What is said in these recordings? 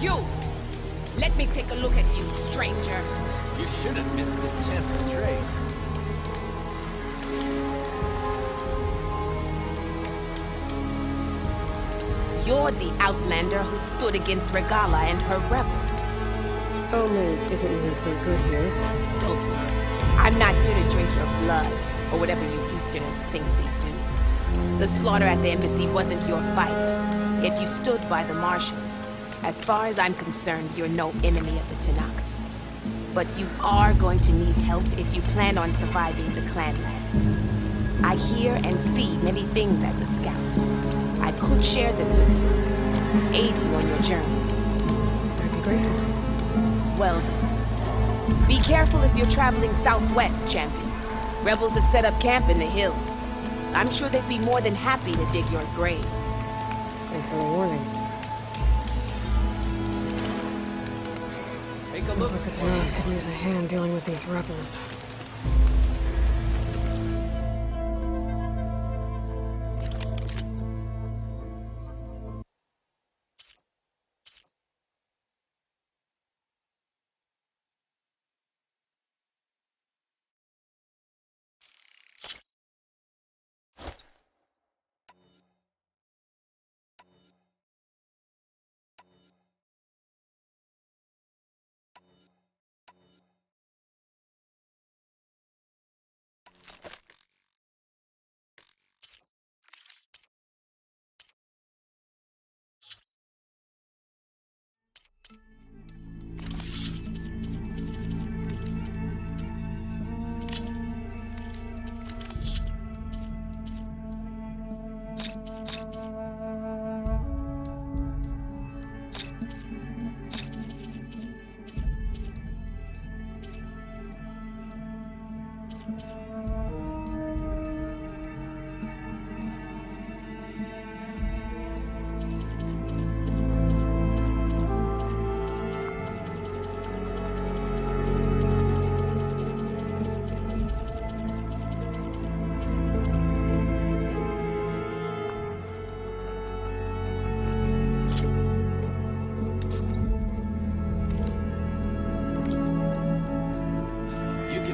You! Let me take a look at you, stranger. You shouldn't miss this chance to trade. You're the outlander who stood against Regala and her rebels. Only if it means we're good here. Don't worry. I'm not here to drink your blood, or whatever you Easterners think we do. The slaughter at the embassy wasn't your fight, yet you stood by the marshals. As far as I'm concerned, you're no enemy of the Tenakth. But you are going to need help if you plan on surviving the Clanlands. I hear and see many things as a scout. I could share them with you, aid you on your journey. I'd be grateful. Well then, be careful if you're traveling southwest, champion. Rebels have set up camp in the hills. I'm sure they'd be more than happy to dig your grave. Thanks for the warning. Sounds like the Tenakth could use a hand dealing with these rebels.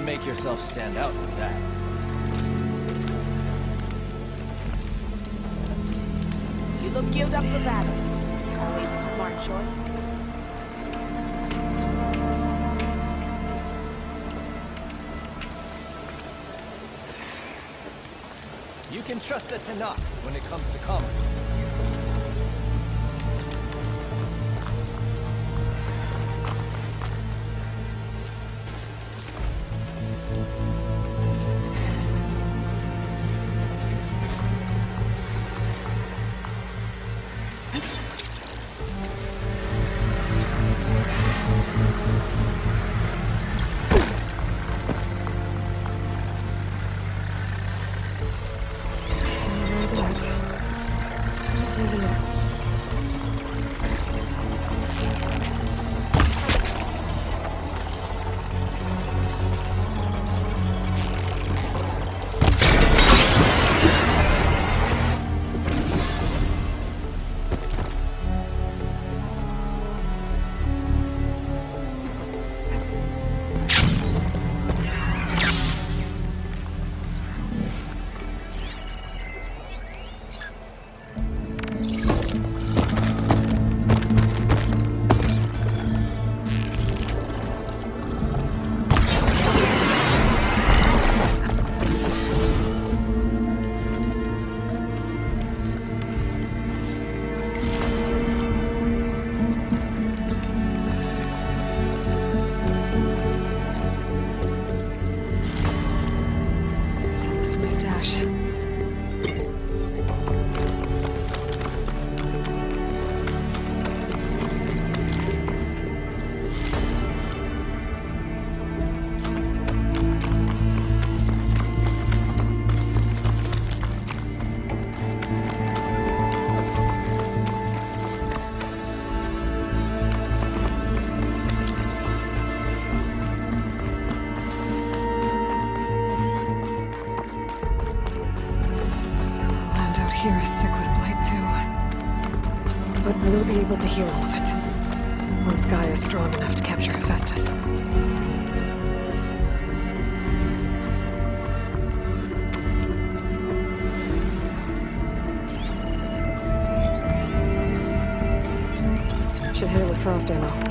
Make yourself stand out with that. You look geared up for battle. Always a smart choice. You can trust a Tenakth when it comes to commerce. Here is sick with blight too. But we'll be able to heal all of it. once Gaia is strong enough to capture Hephaestus. Should hit it with frost ammo.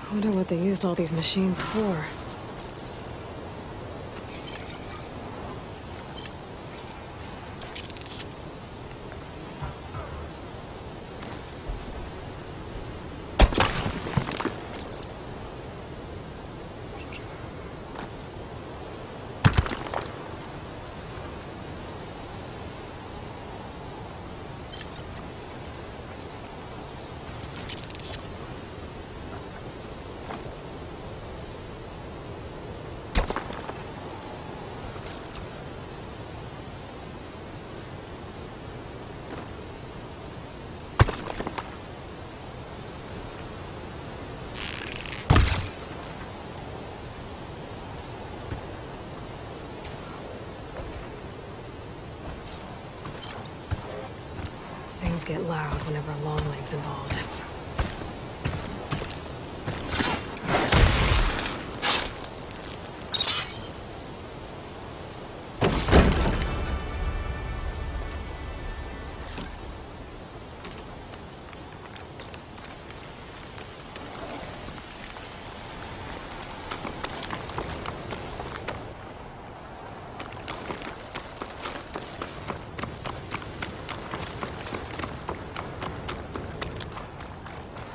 I wonder what they used all these machines for. Things get loud whenever Longleg's involved.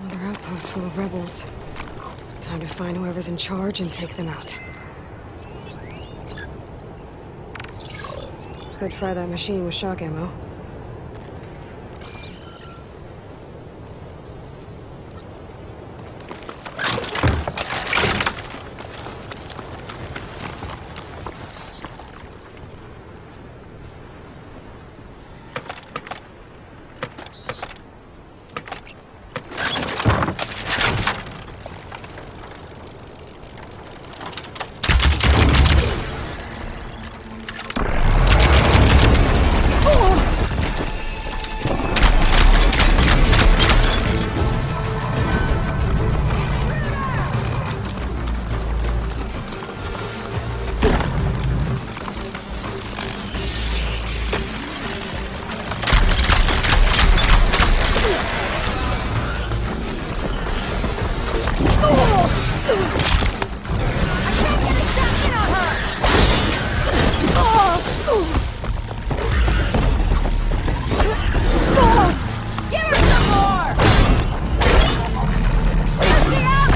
Another outpost full of rebels. Time to find whoever's in charge and take them out. Could fry that machine with shock ammo. Give her some more! Let me out,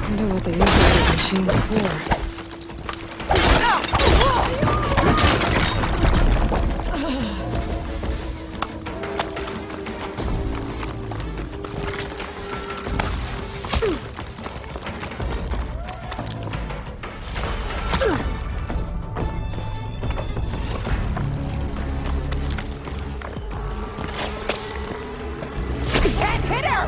Wonder what they use these machines for. Can't hit her!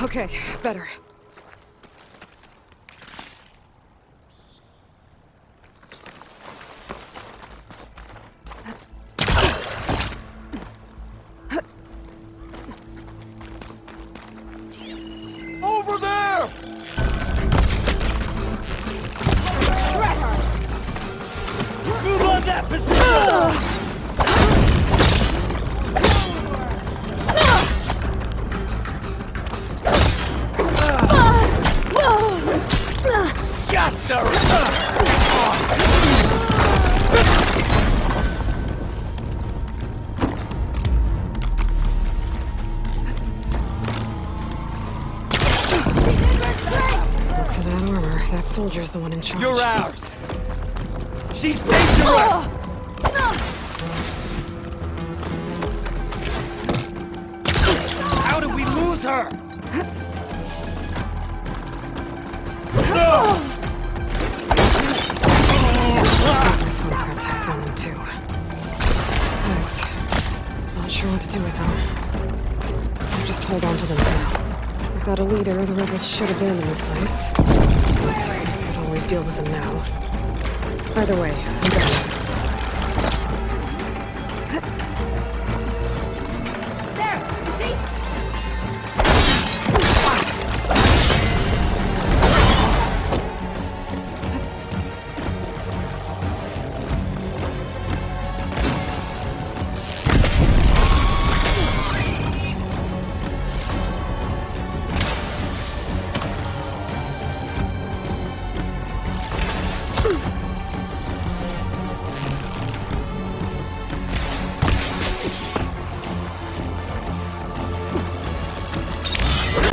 Okay, better. Over there! Move on that position! Yes, sir! Looks at that armor. That soldier's the one in charge. You're ours! She's dangerous! How did we lose her? No! This one's got tags on them too. Thanks. Not sure what to do with them. I'll just hold on to them for now. Without a leader, the rebels should abandon this place. But I could always deal with them now. Either way, I'm done.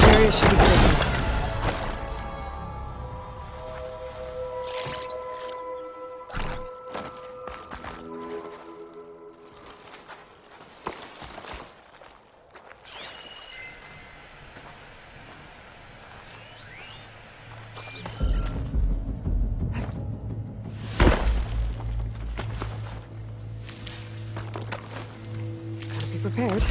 Area should be safe. prepared.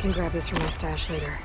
can grab this from my stash later.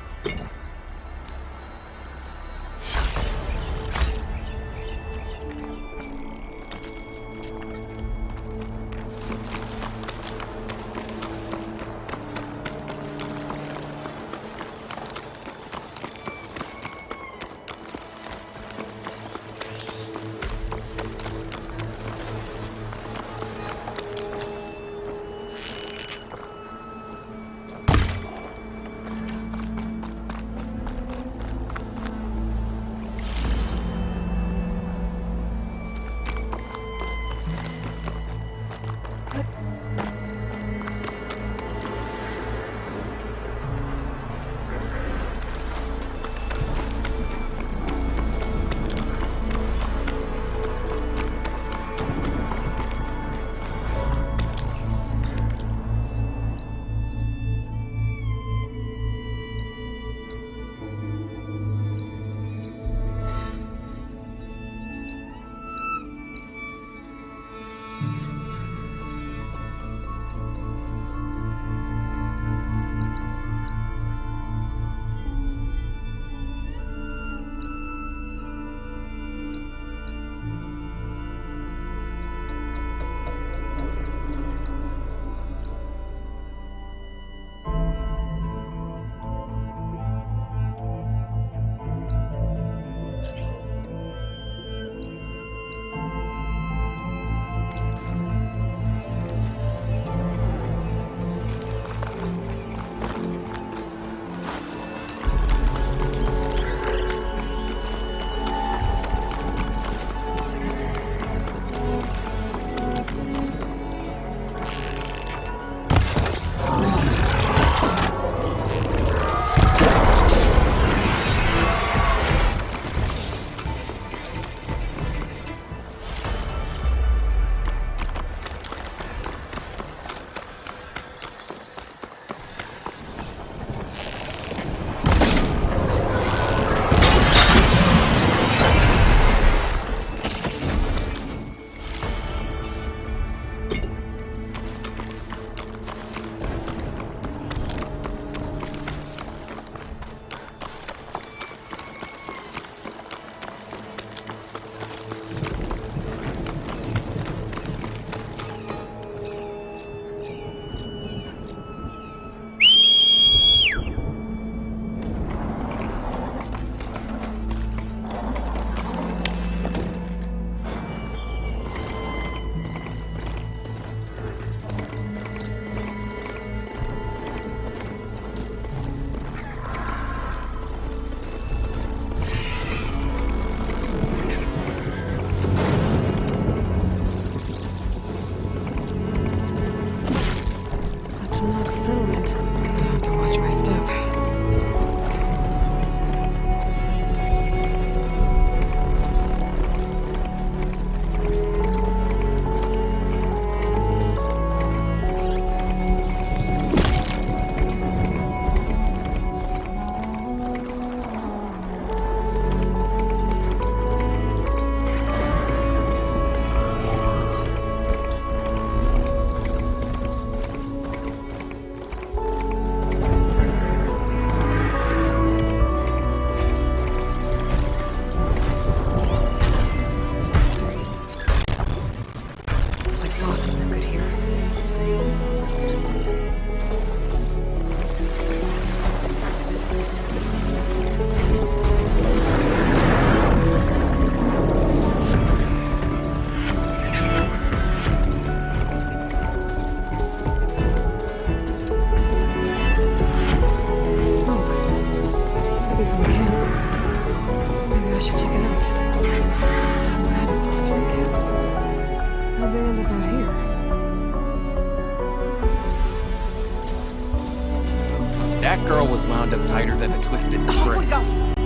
That girl was wound up tighter than a twisted spring.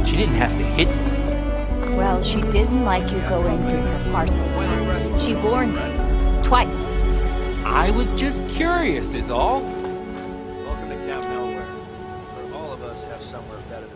She didn't have to hit me. Well, she didn't like you going through her parcels. She warned you. Twice. I was just curious is all. Welcome to Camp Nowhere, where all of us have somewhere better to be.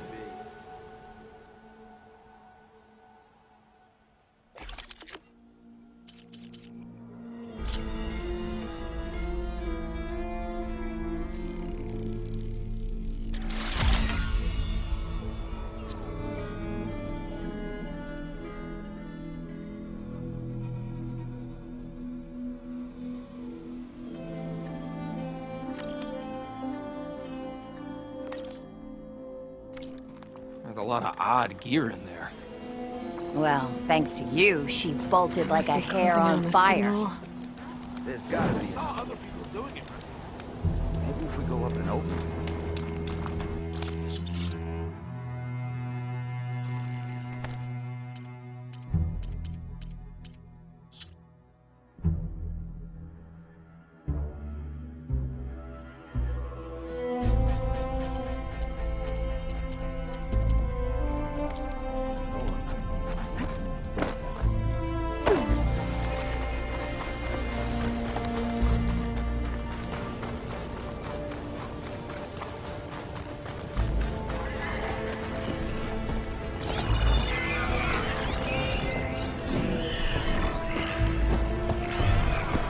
lot of odd gear in there. Well, thanks to you, she bolted like Must a be hair closing in on the fire. signal. There's gotta be. Saw other people doing it. Maybe if we go up and open it.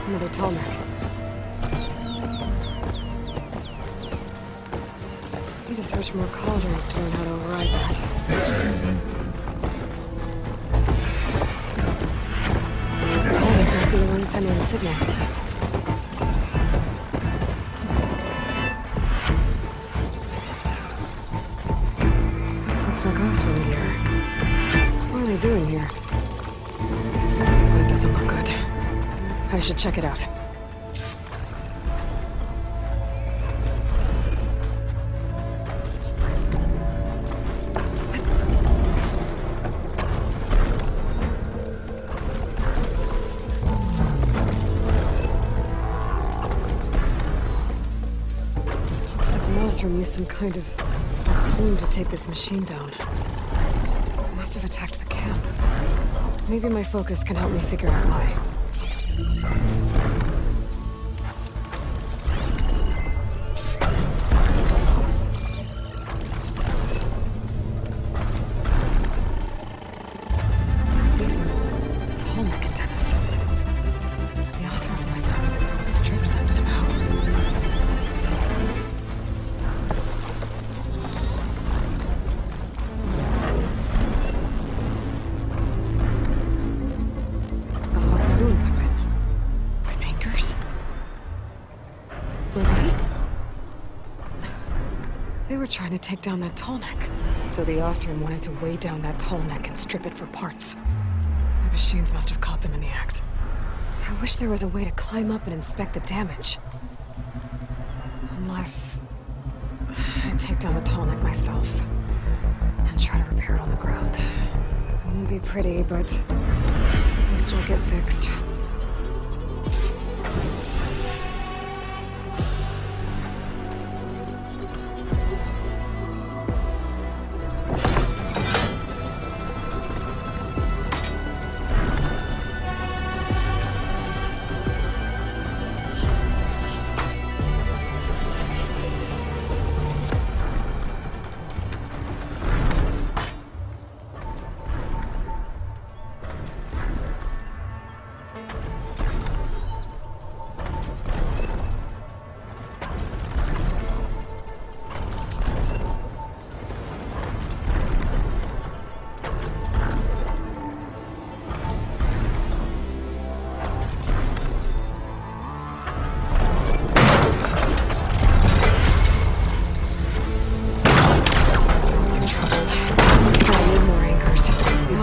Another Tallneck. Need to search more cauldrons to learn how to override that. Tallneck must be the one sending the signal. This looks like Osram gear. What are they doing here? That doesn't look good. I should check it out. Looks like Nostrum used some kind of boom to take this machine down. Must have attacked the camp. Maybe my focus can help me figure out why. These are Tallneck antennas. The Osram must have stripped them somehow. A harpoon weapon. With anchors? Were they? They were trying to take down that Tallneck. So the Osram wanted to weigh down that Tallneck and strip it for parts. The machines must have caught them in the act. I wish there was a way to climb up and inspect the damage. Unless I take down the Tallneck myself and try to repair it on the ground. Wouldn't be pretty, but at least it'll get fixed.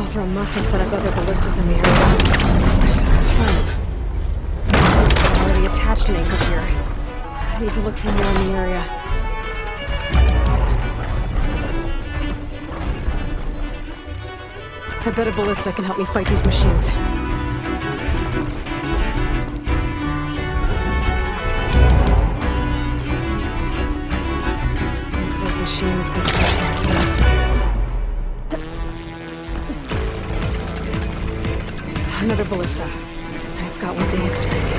Osram must have set up other ballistas in the area. I just gotta find them. I've already attached an anchor here. I need to look for more in the area. I bet a ballista can help me fight these machines. Looks like machines got back to me. Another ballista. It's got one of the anchors I need.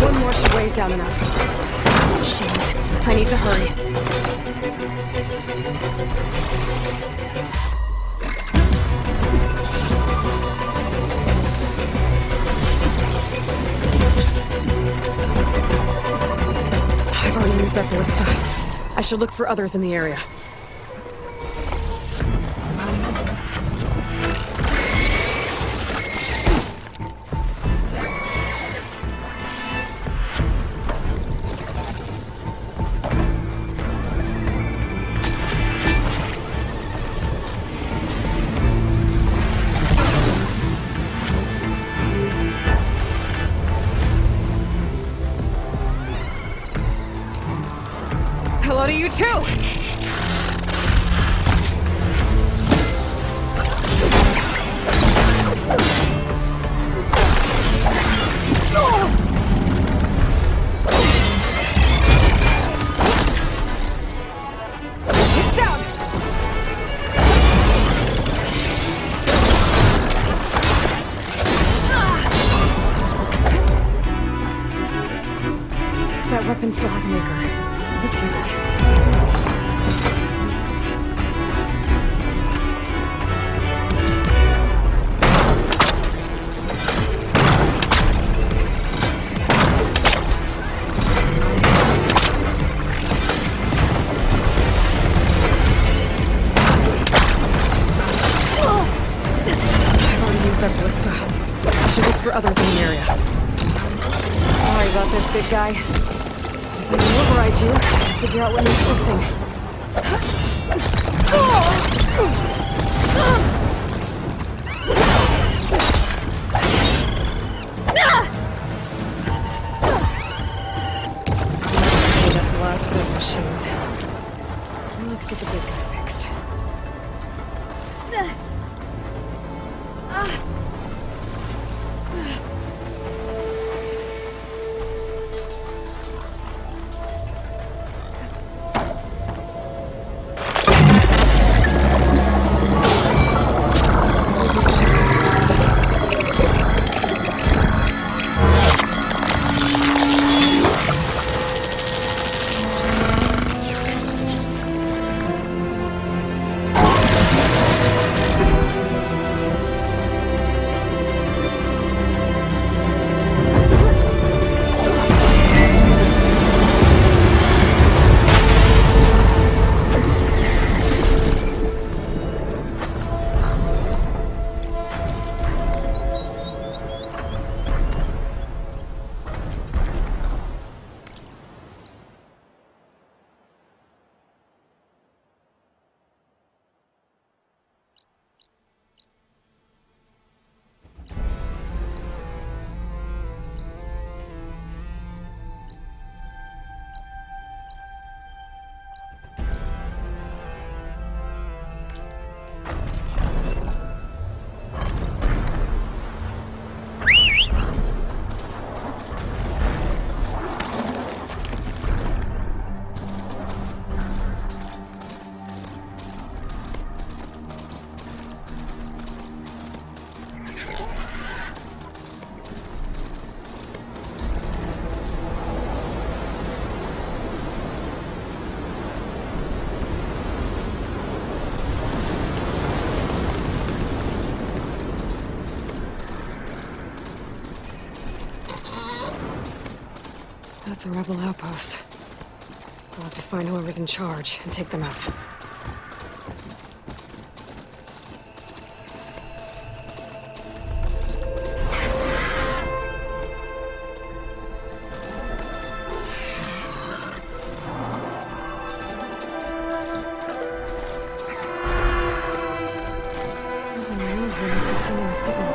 One more should weigh it down enough. Shit, I need to hurry. I've already used that ballista. I should look for others in the area. Hello to you too! It's down! That weapon still has an anchor. Let's use it. I've already used that ballista. I should look for others in the area. Sorry about this, big guy. If I can override you, I'll figure out what needs fixing. Okay, that's the last of those machines. Now let's get the big guy fixed. That's a rebel outpost. I'll have to find whoever's in charge and take them out. Something around here must be sending a signal.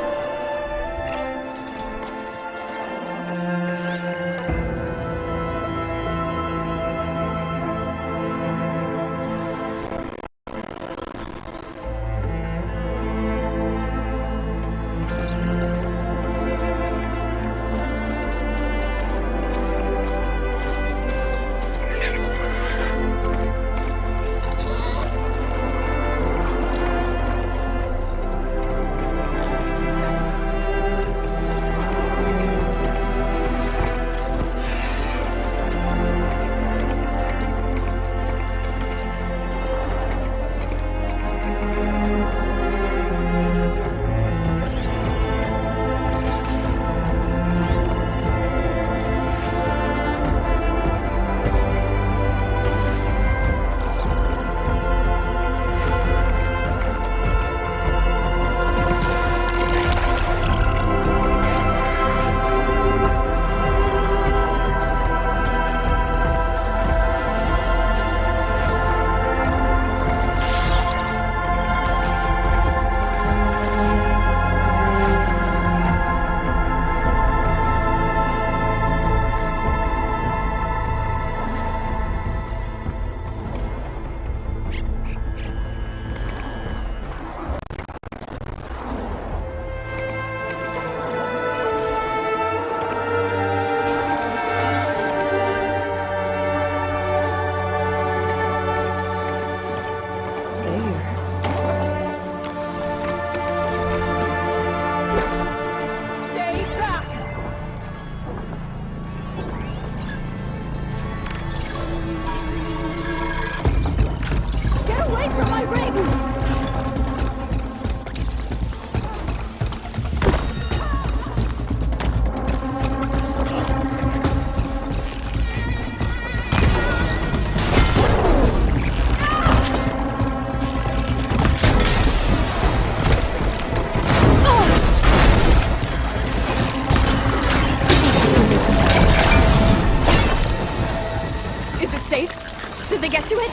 get to it?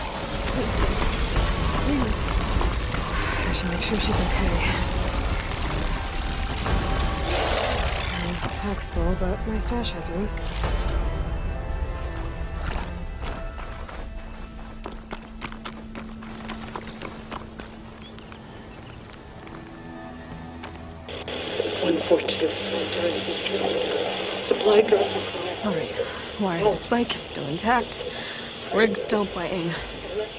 Please. I should make sure she's okay. My pack's full, but my stash has room. Supply drop. Alright, wire to spike is still intact. Rig's still playing.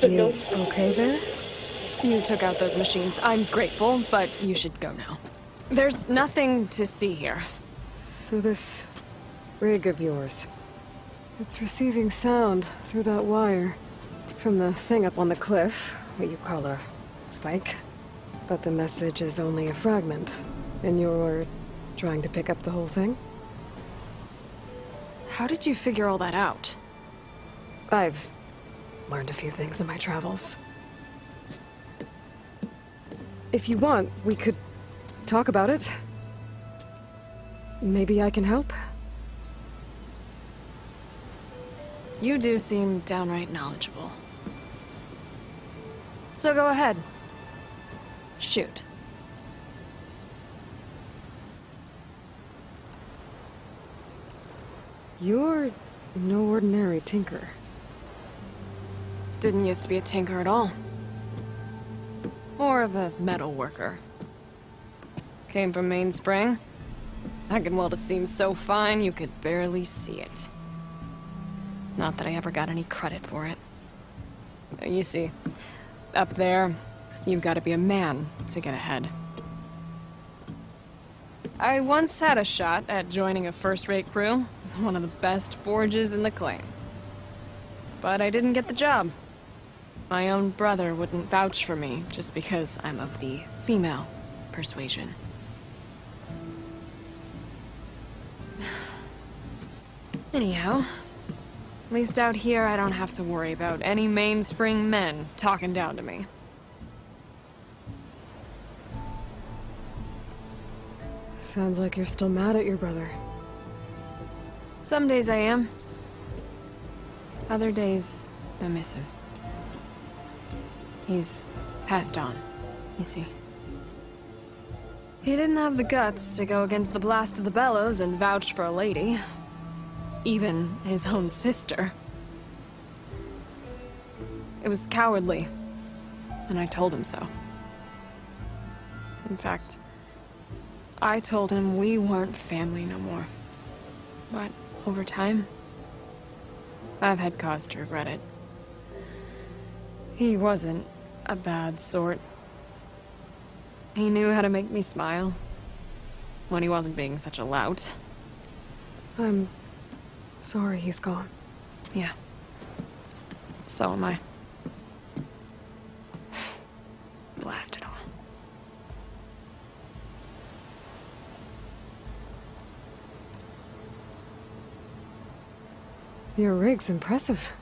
You okay there? You took out those machines. I'm grateful, but you should go now. There's nothing to see here. So this rig of yours, it's receiving sound through that wire from the thing up on the cliff, what you call a spike. But the message is only a fragment, and you're trying to pick up the whole thing? How did you figure all that out? I've learned a few things in my travels. If you want, we could talk about it. Maybe I can help? You do seem downright knowledgeable. So go ahead. Shoot. You're no ordinary tinker. Didn't used to be a tinker at all. More of a metal worker. Came from Mainspring. I can weld a seam so fine you could barely see it. Not that I ever got any credit for it. You see, up there, you've got to be a man to get ahead. I once had a shot at joining a first-rate crew, one of the best forges in the claim. But I didn't get the job. My own brother wouldn't vouch for me just because I'm of the female persuasion. Anyhow, at least out here I don't have to worry about any Mainspring men talking down to me. Sounds like you're still mad at your brother. Some days I am. Other days, I miss him. He's passed on, you see. He didn't have the guts to go against the blast of the bellows and vouch for a lady. Even his own sister. It was cowardly, and I told him so. In fact, I told him we weren't family no more. But over time, I've had cause to regret it. He wasn't a bad sort. He knew how to make me smile when he wasn't being such a lout. I'm sorry he's gone. Yeah. So am I. Blast it all. Your rig's impressive.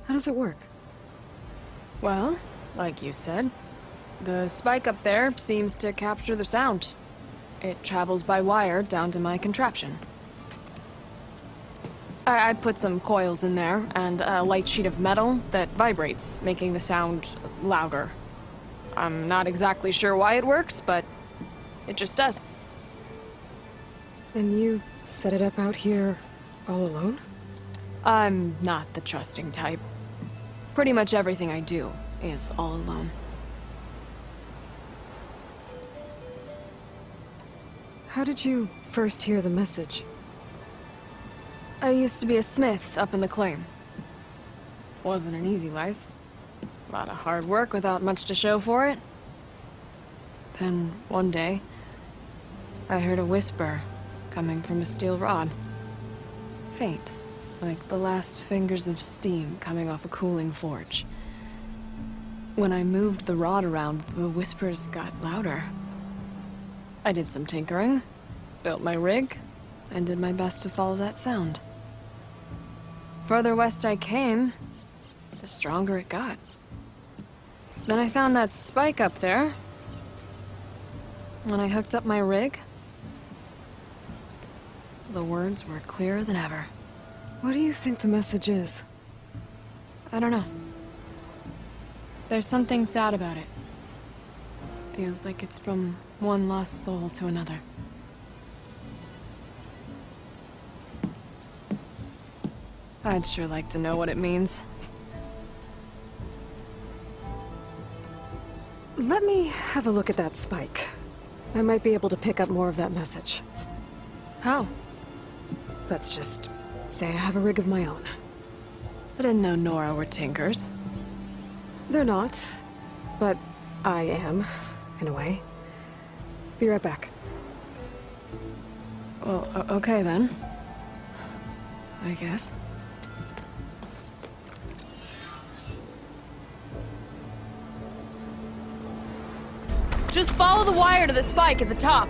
How does it work? Well, like you said, the spike up there seems to capture the sound. It travels by wire down to my contraption. I put some coils in there and a light sheet of metal that vibrates, making the sound louder. I'm not exactly sure why it works, but it just does. And you set it up out here all alone? I'm not the trusting type. Pretty much everything I do is all alone. How did you first hear the message? I used to be a smith up in the claim. Wasn't an easy life. A lot of hard work without much to show for it. Then, one day, I heard a whisper coming from a steel rod. Faint, like the last fingers of steam coming off a cooling forge. When I moved the rod around, the whispers got louder. I did some tinkering, built my rig, and did my best to follow that sound. Further west I came, the stronger it got. Then I found that spike up there. When I hooked up my rig, the words were clearer than ever. What do you think the message is? I don't know. There's something sad about it. Feels like it's from one lost soul to another. I'd sure like to know what it means. Let me have a look at that spike. I might be able to pick up more of that message. How? Let's just say I have a rig of my own. I didn't know Nora were tinkers. They're not, but I am, in a way. Be right back. Well, okay then. I guess. Just follow the wire to the spike at the top.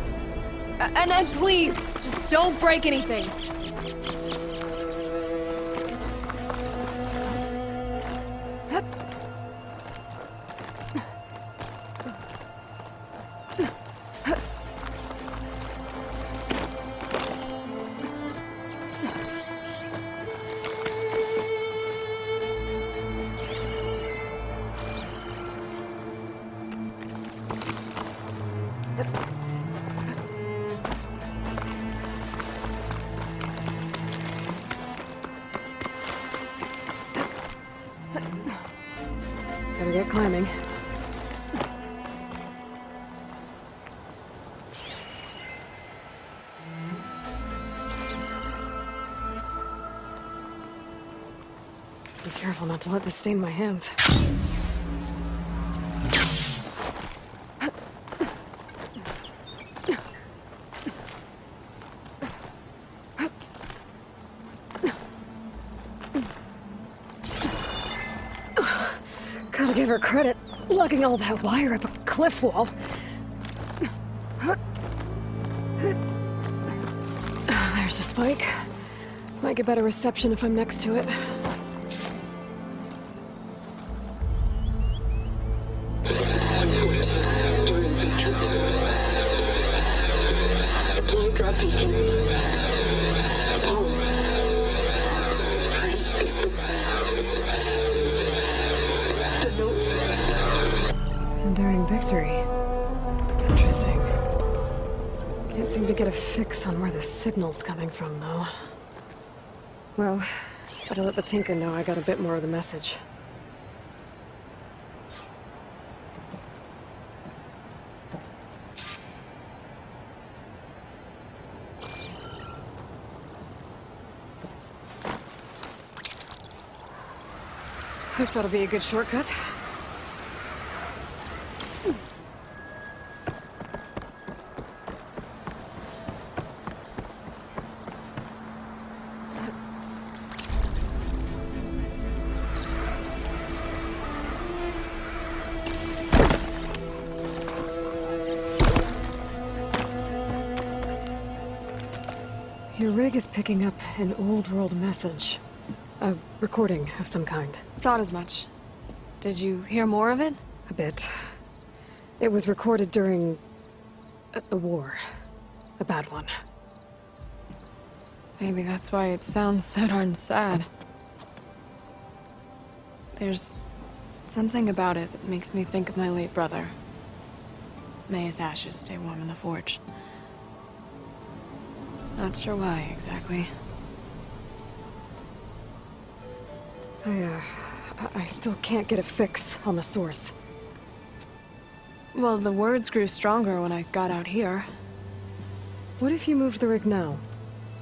And then please, just don't break anything. Better get climbing. Be careful not to let this stain my hands. Gotta give her credit, lugging all that wire up a cliff wall. There's the spike. Might get better reception if I'm next to it. Enduring victory. Interesting. Can't seem to get a fix on where the signal's coming from, though. Well, better let the Tinker know I got a bit more of the message. This ought to be a good shortcut. Your rig is picking up an old world message. A recording of some kind. Thought as much. Did you hear more of it? A bit. It was recorded during a war. A bad one. Maybe that's why it sounds so darn sad. There's something about it that makes me think of my late brother. May his ashes stay warm in the forge. Not sure why, exactly. I still can't get a fix on the source. Well, the words grew stronger when I got out here. What if you moved the rig now?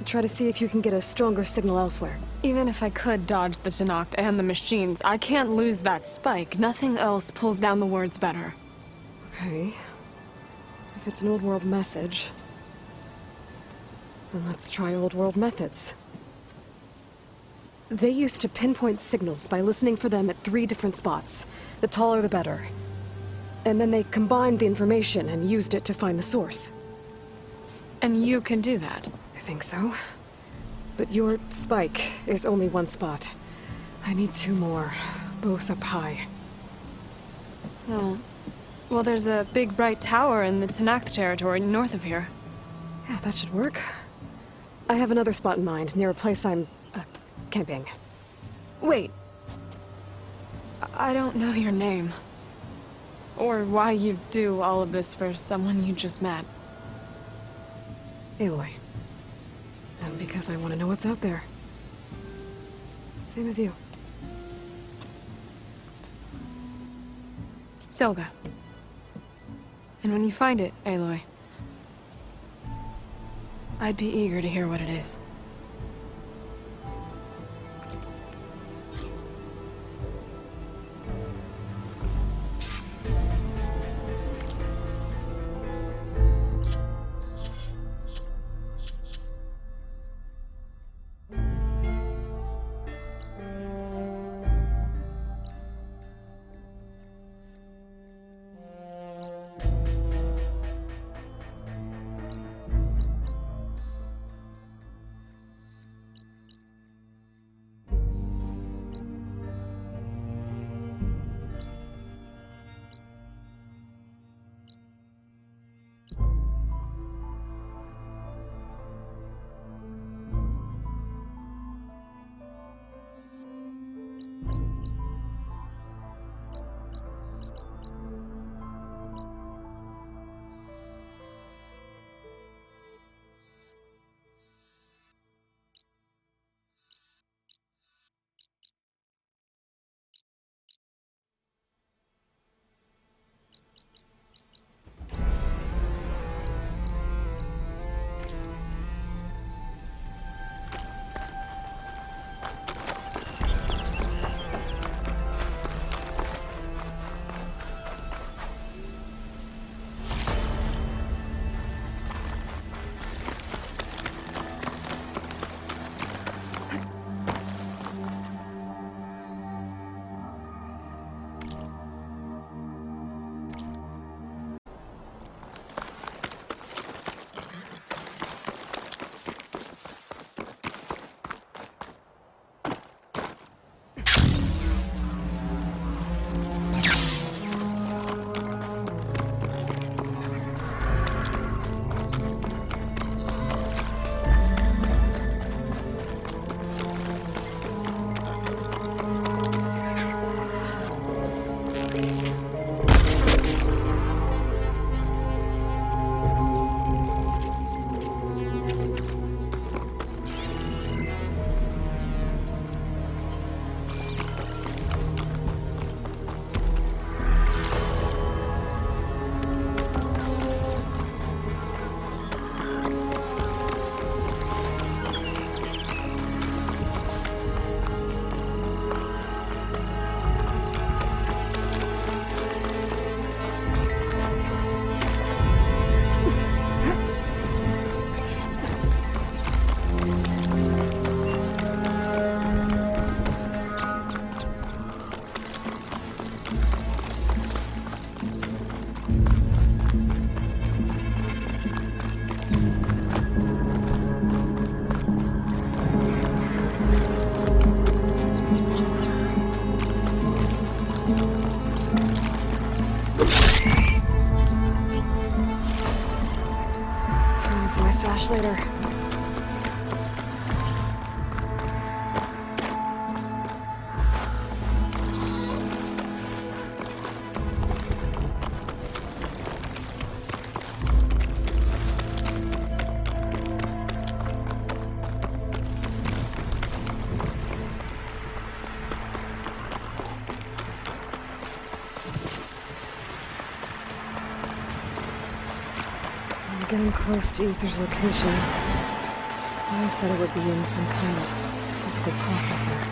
Try to see if you can get a stronger signal elsewhere. Even if I could dodge the Tenakth and the machines, I can't lose that spike. Nothing else pulls down the words better. Okay. If it's an old world message, then let's try old world methods. They used to pinpoint signals by listening for them at 3 different spots. The taller the better. And then they combined the information and used it to find the source. And you can do that? I think so. But your spike is only 1 spot. I need 2 more, both up high. Oh. Well, there's a big bright tower in the Tenakth territory north of here. Yeah, that should work. I have another spot in mind, near a place I'm camping. Wait. I don't know your name. Or why you do all of this for someone you just met. Aloy. And because I want to know what's out there. Same as you. Selga. And when you find it, Aloy, I'd be eager to hear what it is. Stash later. We're getting close to Aether's location. I said it would be in some kind of physical processor.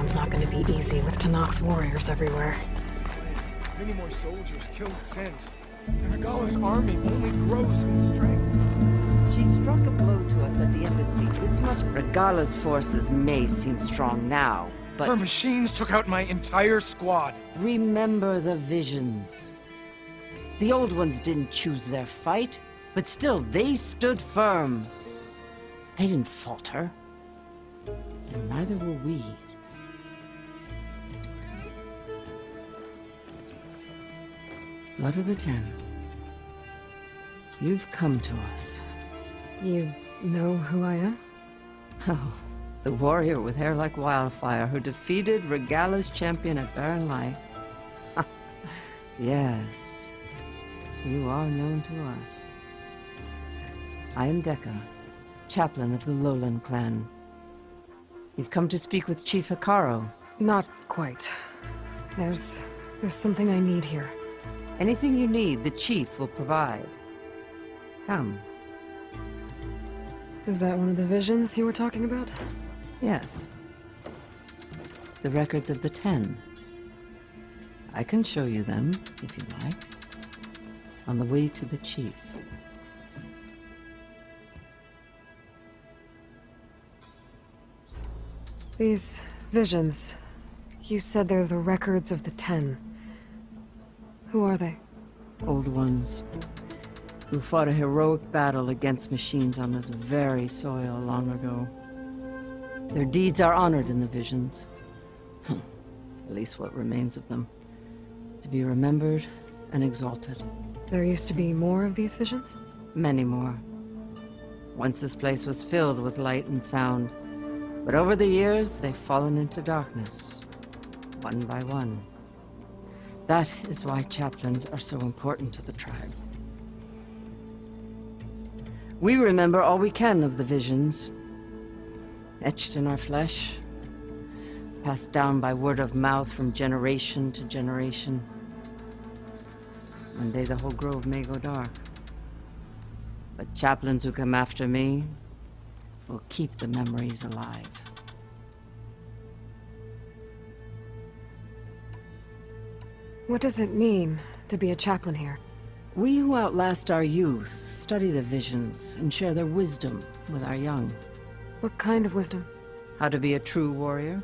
It's not gonna be easy with Tanak's warriors everywhere. Many more soldiers killed since. And Regala's army only grows in strength. She struck a blow to us at the embassy. This much. Regala's forces may seem strong now, but Her machines took out my entire squad. remember the visions. The old ones didn't choose their fight, but still they stood firm. They didn't falter. And neither will we. Blood of the Ten. You've come to us. You know who I am? Oh, the warrior with hair like wildfire who defeated Regala's champion at Barren Light. Yes, you are known to us. I am Dekka, chaplain of the Lowland clan. You've come to speak with Chief Hekarro. Not quite. There's something I need here. Anything you need, the chief will provide. Come. Is that one of the visions you were talking about? Yes. The records of the Ten. I can show you them, if you like. On the way to the chief. These visions, you said they're the records of the Ten. Who are they? Old ones. Who fought a heroic battle against machines on this very soil long ago. Their deeds are honored in the visions. At least what remains of them. To be remembered and exalted. There used to be more of these visions? Many more. Once this place was filled with light and sound. But over the years, they've fallen into darkness. One by one. That is why chaplains are so important to the tribe. We remember all we can of the visions. Etched in our flesh. Passed down by word of mouth from generation to generation. One day the whole grove may go dark. But chaplains who come after me will keep the memories alive. What does it mean to be a chaplain here? We who outlast our youth study the visions and share their wisdom with our young. What kind of wisdom? How to be a true warrior.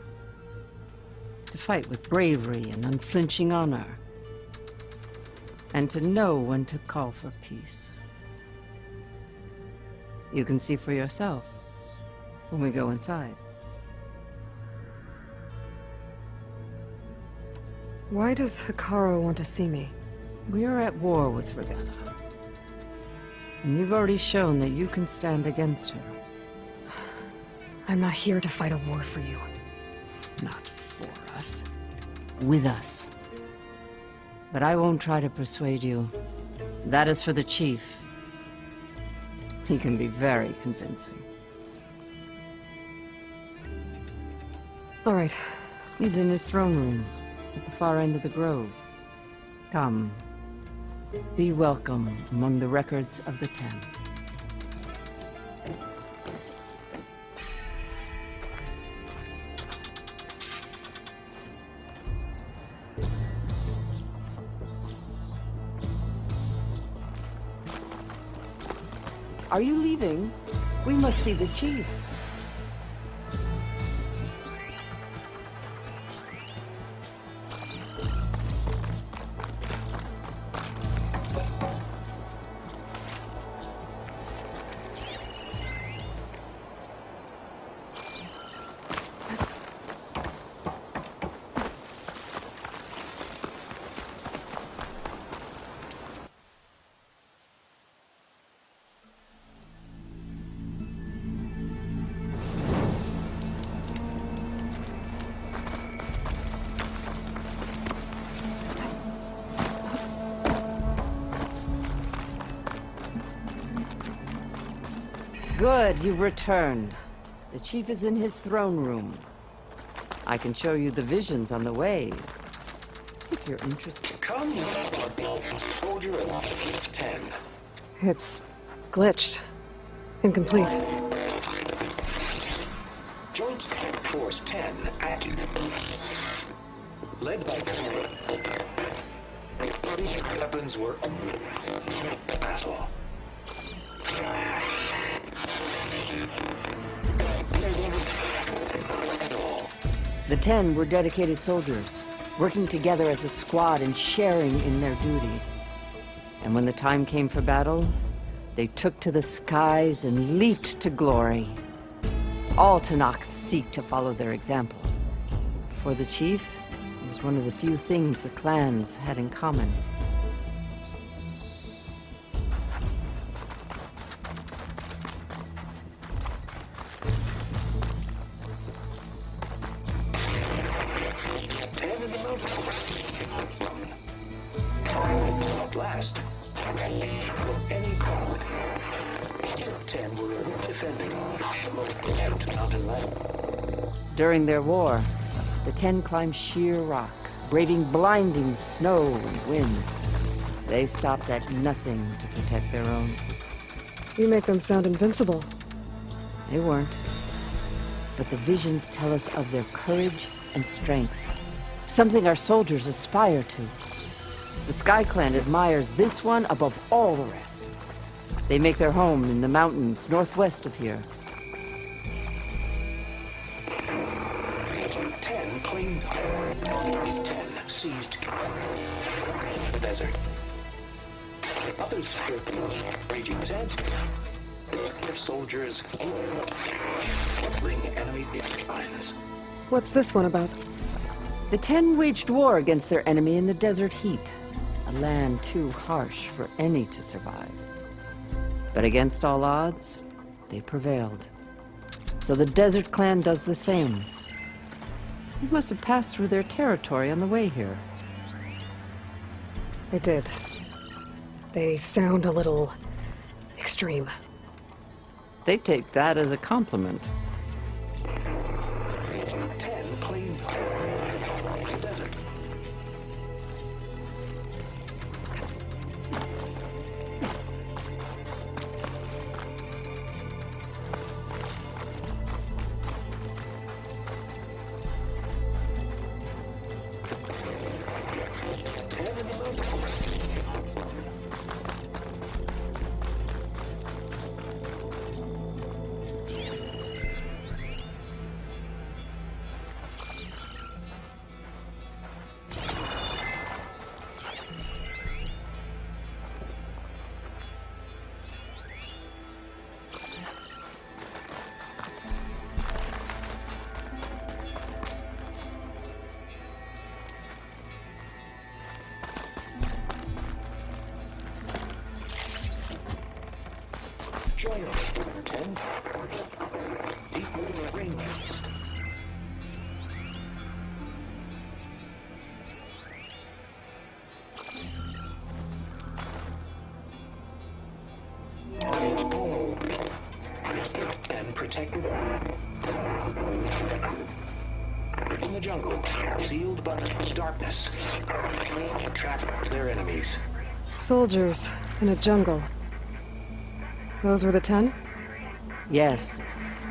To fight with bravery and unflinching honor. And to know when to call for peace. You can see for yourself when we go inside. Why does Hekarro want to see me? We are at war with Regala. And you've already shown that you can stand against her. I'm not here to fight a war for you. Not for us. With us. But I won't try to persuade you. That is for the chief. He can be very convincing. All right. He's in his throne room, at the far end of the grove. Come. Be welcome among the records of the Ten. Are you leaving? We must see the chief. Good, you've returned. The chief is in his throne room. I can show you the visions on the way, if you're interested. Come soldier of 10. It's glitched. Incomplete. Joint Force 10 active. Led by weapons were battle. The 10 were dedicated soldiers, working together as a squad and sharing in their duty. And when the time came for battle, they took to the skies and leaped to glory. All Tenakth seek to follow their example. For the chief, it was one of the few things the clans had in common. At last, from any crowd, 10 were defending the mountain ladder. During their war, the 10 climbed sheer rock, braving blinding snow and wind. They stopped at nothing to protect their own. You make them sound invincible. They weren't. But the visions tell us of their courage and strength, something our soldiers aspire to. The Sky Clan admires this one above all the rest. They make their home in the mountains northwest of here. 10 claimed 10 seized the desert. Others heard raging sands. Their soldiers bring enemy lines. What's this one about? The 10 waged war against their enemy in the desert heat, a land too harsh for any to survive. But against all odds, they prevailed. So the Desert Clan does the same. You must have passed through their territory on the way here. They did. They sound a little extreme. They take that as a compliment. 10 claimed the desert. Join us, 10. Deep within the ring. And protected in the jungle, sealed but darkness. Trap their enemies. Soldiers in a jungle. Those were the 10? Yes,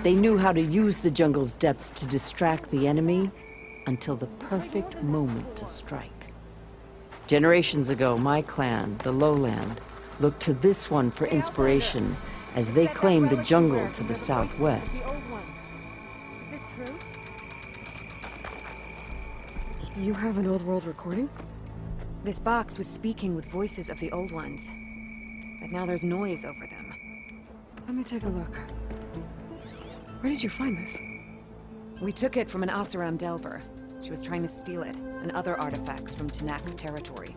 they knew how to use the jungle's depths to distract the enemy until the perfect moment to strike. Generations ago, my clan, the Lowland, looked to this one for inspiration as they claimed the jungle to the southwest. You have an old world recording? This box was speaking with voices of the old ones. But now there's noise over them. Let me take a look. Where did you find this? We took it from an Oseram Delver. She was trying to steal it, and other artifacts from Tenakth territory.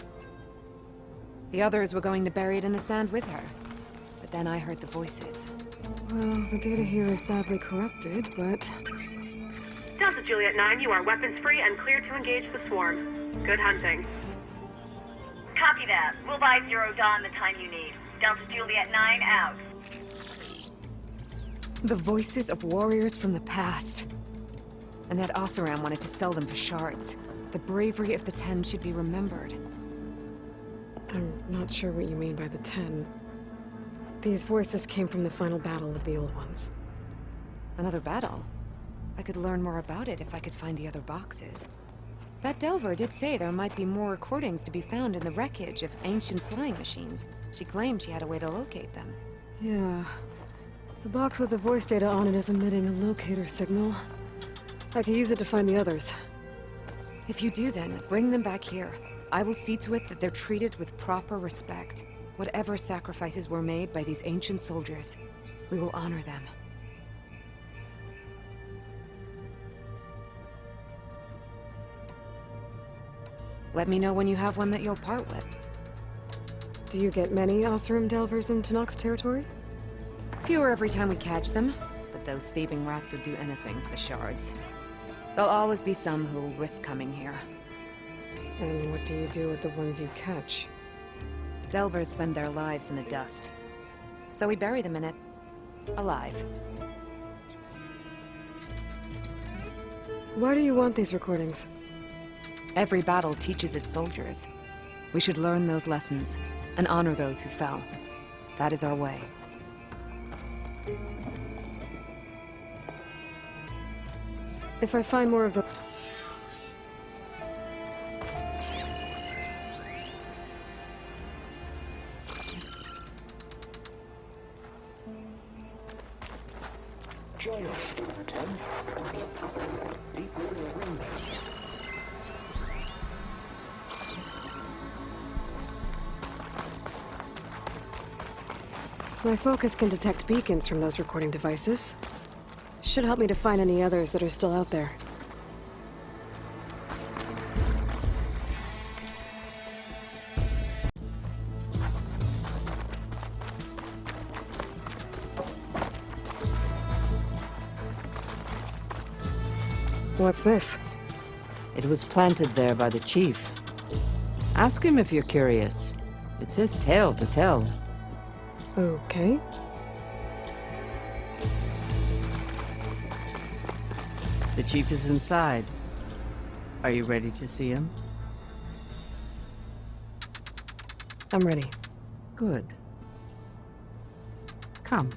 The others were going to bury it in the sand with her. But then I heard the voices. Well, the data here is badly corrupted, but... Delta Juliet 9, you are weapons free and clear to engage the swarm. Good hunting. Copy that. We'll buy Zero Dawn the time you need. Delta Juliet 9 out. The voices of warriors from the past. And that Oseram wanted to sell them for shards. The bravery of the 10 should be remembered. I'm not sure what you mean by the 10. These voices came from the final battle of the Old Ones. Another battle? I could learn more about it if I could find the other boxes. That Delver did say there might be more recordings to be found in the wreckage of ancient flying machines. She claimed she had a way to locate them. Yeah. The box with the voice data on it is emitting a locator signal. I could use it to find the others. If you do then, bring them back here. I will see to it that they're treated with proper respect. Whatever sacrifices were made by these ancient soldiers, we will honor them. Let me know when you have one that you'll part with. Do you get many Oseram Delvers in Tenakth's territory? Fewer every time we catch them, but those thieving rats would do anything for the shards. There'll always be some who'll risk coming here. And what do you do with the ones you catch? Delvers spend their lives in the dust. So we bury them in it, alive. Why do you want these recordings? Every battle teaches its soldiers. We should learn those lessons, and honor those who fell. That is our way. If I find more of the... Join us, Number 10. Deep within the ring belt. My focus can detect beacons from those recording devices. Should help me to find any others that are still out there. What's this? It was planted there by the chief. Ask him if you're curious. It's his tale to tell. Okay. The chief is inside. Are you ready to see him? I'm ready. Good. Come.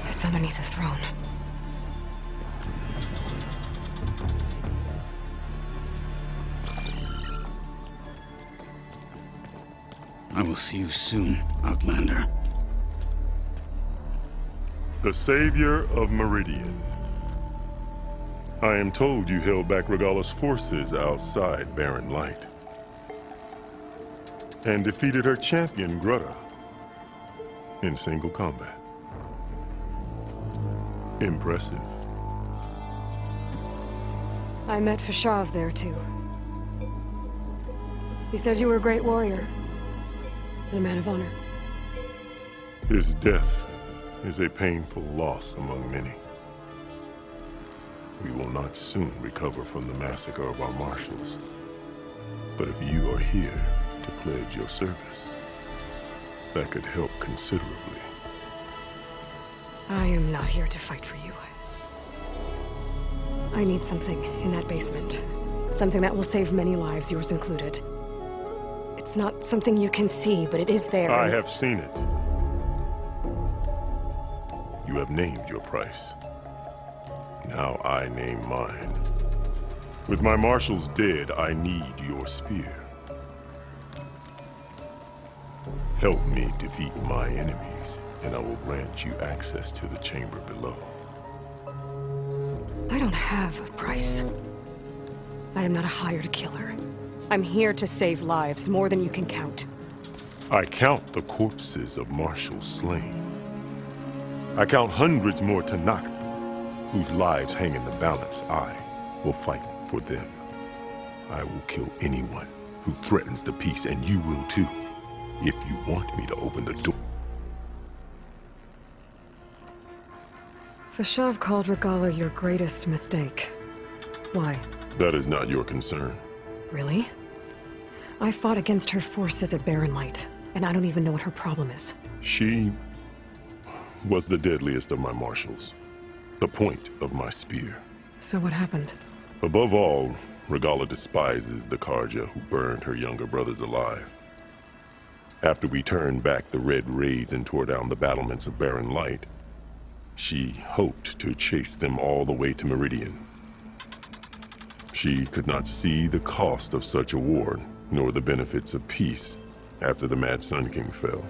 It's underneath the throne. I will see you soon, Outlander. The Savior of Meridian. I am told you held back Regalla's forces outside Barren Light. And defeated her champion, Grutta, in single combat. Impressive. I met Fashav there, too. He said you were a great warrior. And a man of honor. His death is a painful loss among many. We will not soon recover from the massacre of our marshals. But if you are here to pledge your service, that could help considerably. I am not here to fight for you. I need something in that basement. Something that will save many lives, yours included. It's not something you can see, but it is there. I have seen it. You have named your price. Now I name mine. With my marshals dead, I need your spear. Help me defeat my enemies, and I will grant you access to the chamber below. I don't have a price. I am not a hired killer. I'm here to save lives, more than you can count. I count the corpses of marshals slain. I count hundreds more Tenakth, whose lives hang in the balance. I will fight for them. I will kill anyone who threatens the peace, and you will too, if you want me to open the door. Fashav called Regalla your greatest mistake. Why? That is not your concern. Really? I fought against her forces at Barren Light, and I don't even know what her problem is. She was the deadliest of my marshals. The point of my spear. So what happened? Above all, Regalla despises the Carja who burned her younger brothers alive. After we turned back the Red Raids and tore down the battlements of Barren Light, she hoped to chase them all the way to Meridian. She could not see the cost of such a war, nor the benefits of peace after the Mad Sun King fell.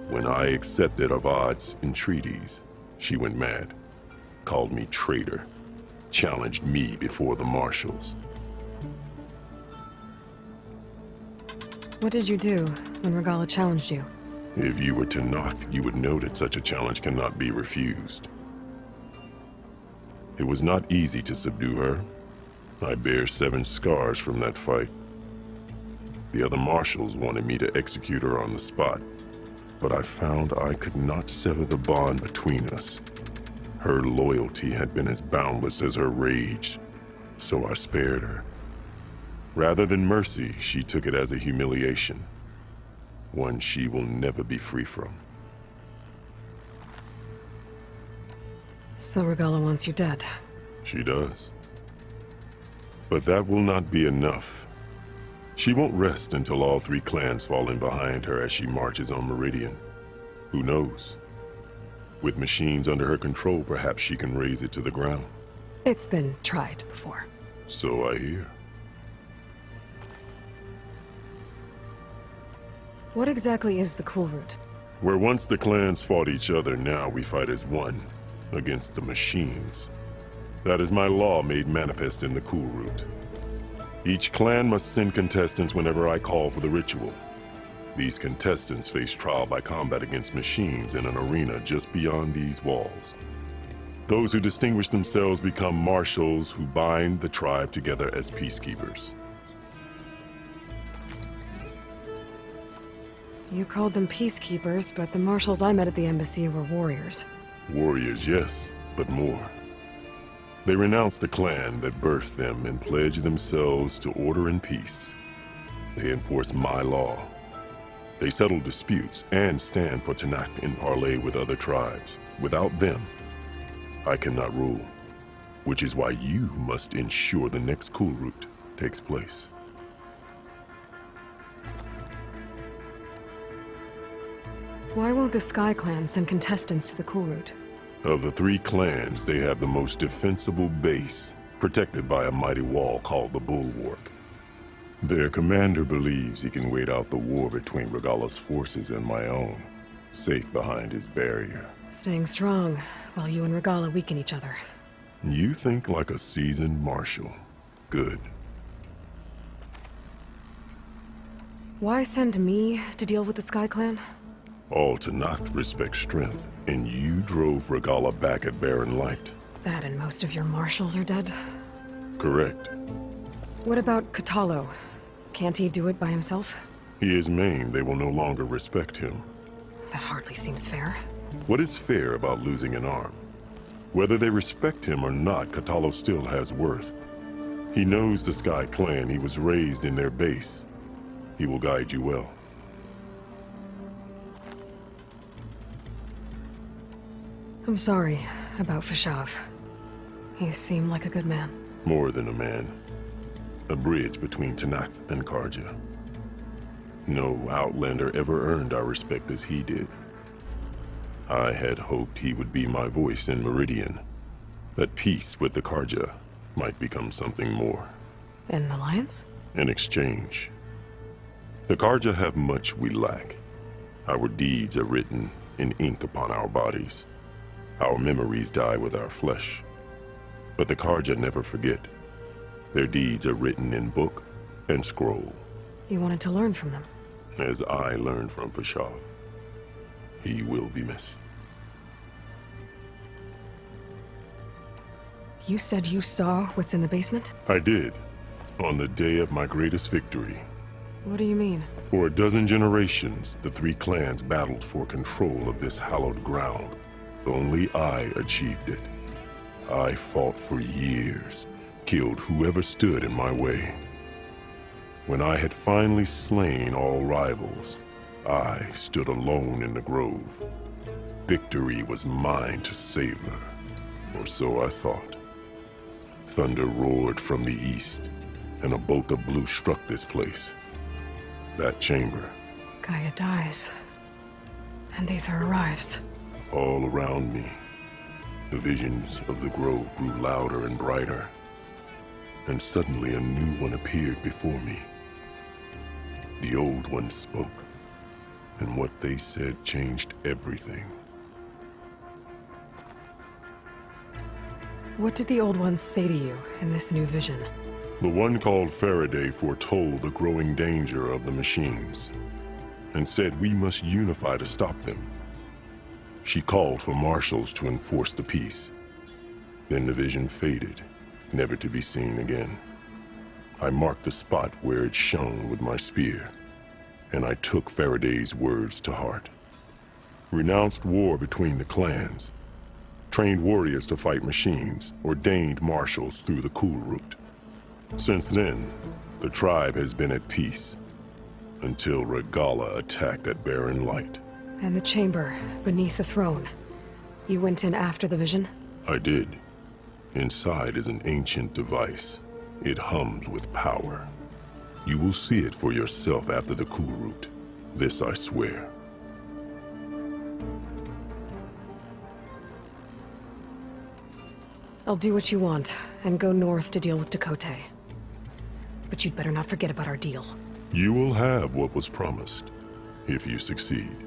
When I accepted Avad's entreaties, she went mad, called me traitor, challenged me before the marshals. What did you do when Regalla challenged you? If you were Tenakth, you would know that such a challenge cannot be refused. It was not easy to subdue her. I bear 7 scars from that fight. The other marshals wanted me to execute her on the spot, but I found I could not sever the bond between us. Her loyalty had been as boundless as her rage, so I spared her. Rather than mercy, she took it as a humiliation, one she will never be free from. So Regalla wants you dead. She does. But that will not be enough. She won't rest until all 3 clans fall in behind her as she marches on Meridian. Who knows? With machines under her control, perhaps she can raise it to the ground. It's been tried before. So I hear. What exactly is the Cool Route? Where once the clans fought each other, now we fight as one, against the machines. That is my law made manifest in the Cool Route. Each clan must send contestants whenever I call for the ritual. These contestants face trial by combat against machines in an arena just beyond these walls. Those who distinguish themselves become marshals who bind the tribe together as peacekeepers. You called them peacekeepers, but the marshals I met at the embassy were warriors. Warriors, yes, but more. They renounce the clan that birthed them and pledge themselves to order and peace. They enforce my law. They settle disputes and stand for Tenakth in parley with other tribes. Without them, I cannot rule, which is why you must ensure the next Cool Route takes place. Why won't the Sky Clan send contestants to the Cool Route? Of the 3 clans, they have the most defensible base, protected by a mighty wall called the Bulwark. Their commander believes he can wait out the war between Regalla's forces and my own, safe behind his barrier. Staying strong, while you and Regalla weaken each other. You think like a seasoned marshal. Good. Why send me to deal with the Sky Clan? All Tenakth respect strength, and you drove Regalla back at Barren Light. That and most of your marshals are dead? Correct. What about Kotallo? Can't he do it by himself? He is maimed. They will no longer respect him. That hardly seems fair. What is fair about losing an arm? Whether they respect him or not, Kotallo still has worth. He knows the Sky Clan. He was raised in their base. He will guide you well. I'm sorry about Fashav. He seemed like a good man. More than a man. A bridge between Tenakth and Carja. No Outlander ever earned our respect as he did. I had hoped he would be my voice in Meridian. That peace with the Carja might become something more. An alliance? An exchange. The Carja have much we lack. Our deeds are written in ink upon our bodies. Our memories die with our flesh. But the Carja never forget. Their deeds are written in book and scroll. You wanted to learn from them? As I learned from Fashav. He will be missed. You said you saw what's in the basement? I did. On the day of my greatest victory. What do you mean? For a dozen generations, the 3 clans battled for control of this hallowed ground. Only I achieved it. I fought for years, killed whoever stood in my way. When I had finally slain all rivals, I stood alone in the grove. Victory was mine to savor, or so I thought. Thunder roared from the east, and a bolt of blue struck this place. That chamber. Gaia dies, and Aether arrives. All around me, the visions of the grove grew louder and brighter, and suddenly a new one appeared before me. The old one spoke, and what they said changed everything. What did the Old Ones say to you in this new vision? The one called Faraday foretold the growing danger of the machines, and said we must unify to stop them. She called for marshals to enforce the peace. Then the vision faded, never to be seen again. I marked the spot where it shone with my spear, and I took Faraday's words to heart. Renounced war between the clans, trained warriors to fight machines, ordained marshals through the cool route. Since then, the tribe has been at peace, until Regalla attacked at Barren Light. And the chamber, beneath the throne. You went in after the vision? I did. Inside is an ancient device. It hums with power. You will see it for yourself after the cool route. This I swear. I'll do what you want, and go north to deal with Dakota. But you'd better not forget about our deal. You will have what was promised, if you succeed.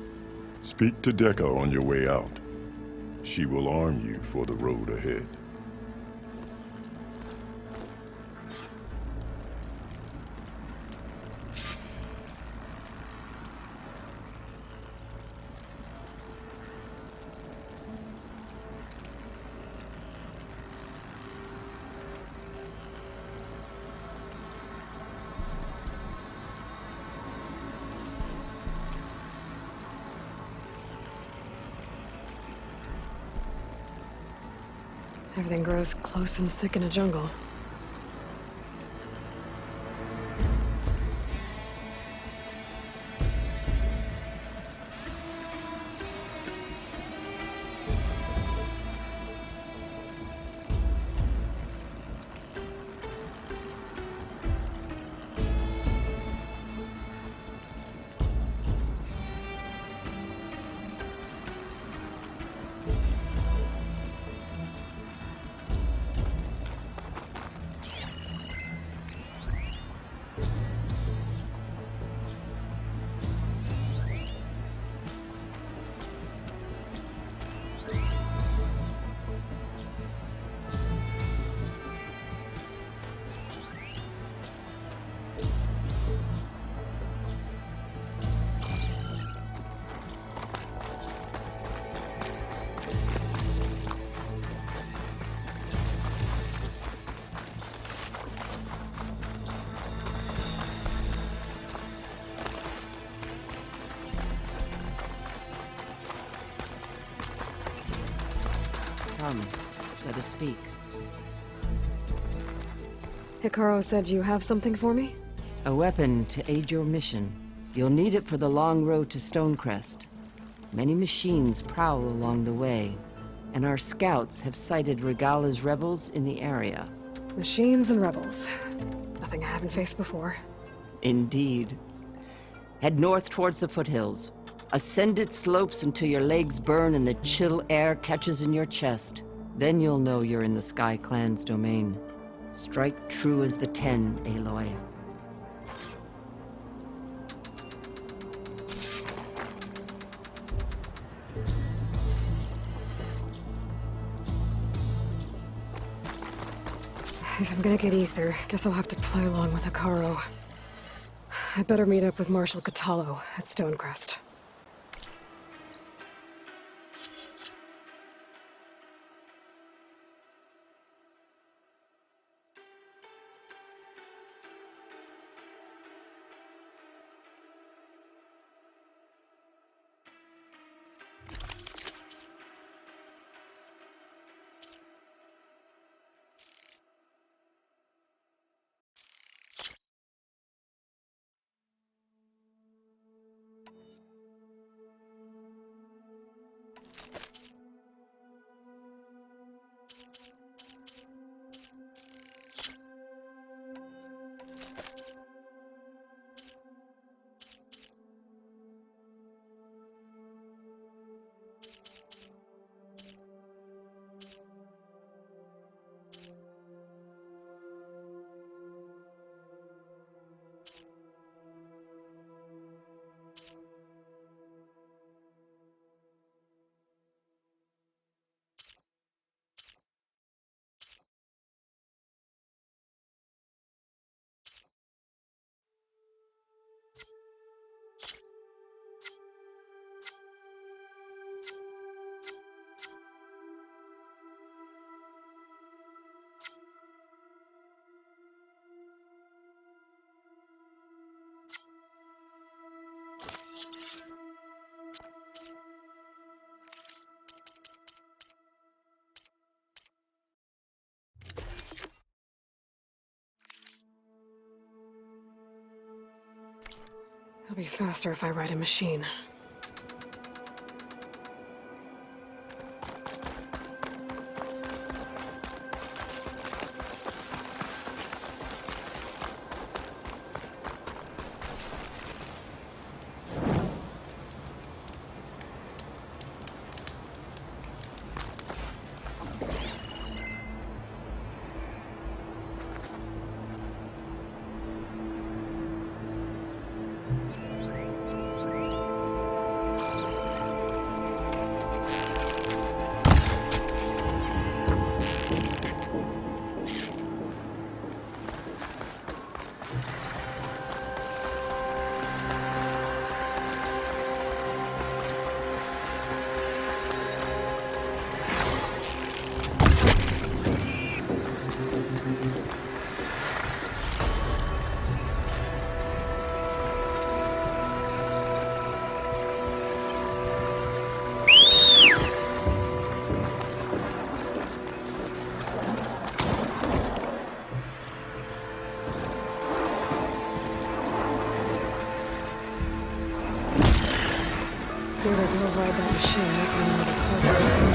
Speak to Dekka on your way out. She will arm you for the road ahead. Everything grows close and thick in a jungle. Come, let us speak. Hikaru said you have something for me? A weapon to aid your mission. You'll need it for the long road to Stonecrest. Many machines prowl along the way, and our scouts have sighted Regalla's rebels in the area. Machines and rebels. Nothing I haven't faced before. Indeed. Head north towards the foothills. Ascend its slopes until your legs burn and the chill air catches in your chest. Then you'll know you're in the Sky Clan's domain. Strike true as the 10, Aloy. If I'm gonna get Aether, guess I'll have to play along with Hikaru. I better meet up with Marshal Kotallo at Stonecrest. It'll be faster if I ride a machine. Dude, I do ride that machine, making another clever.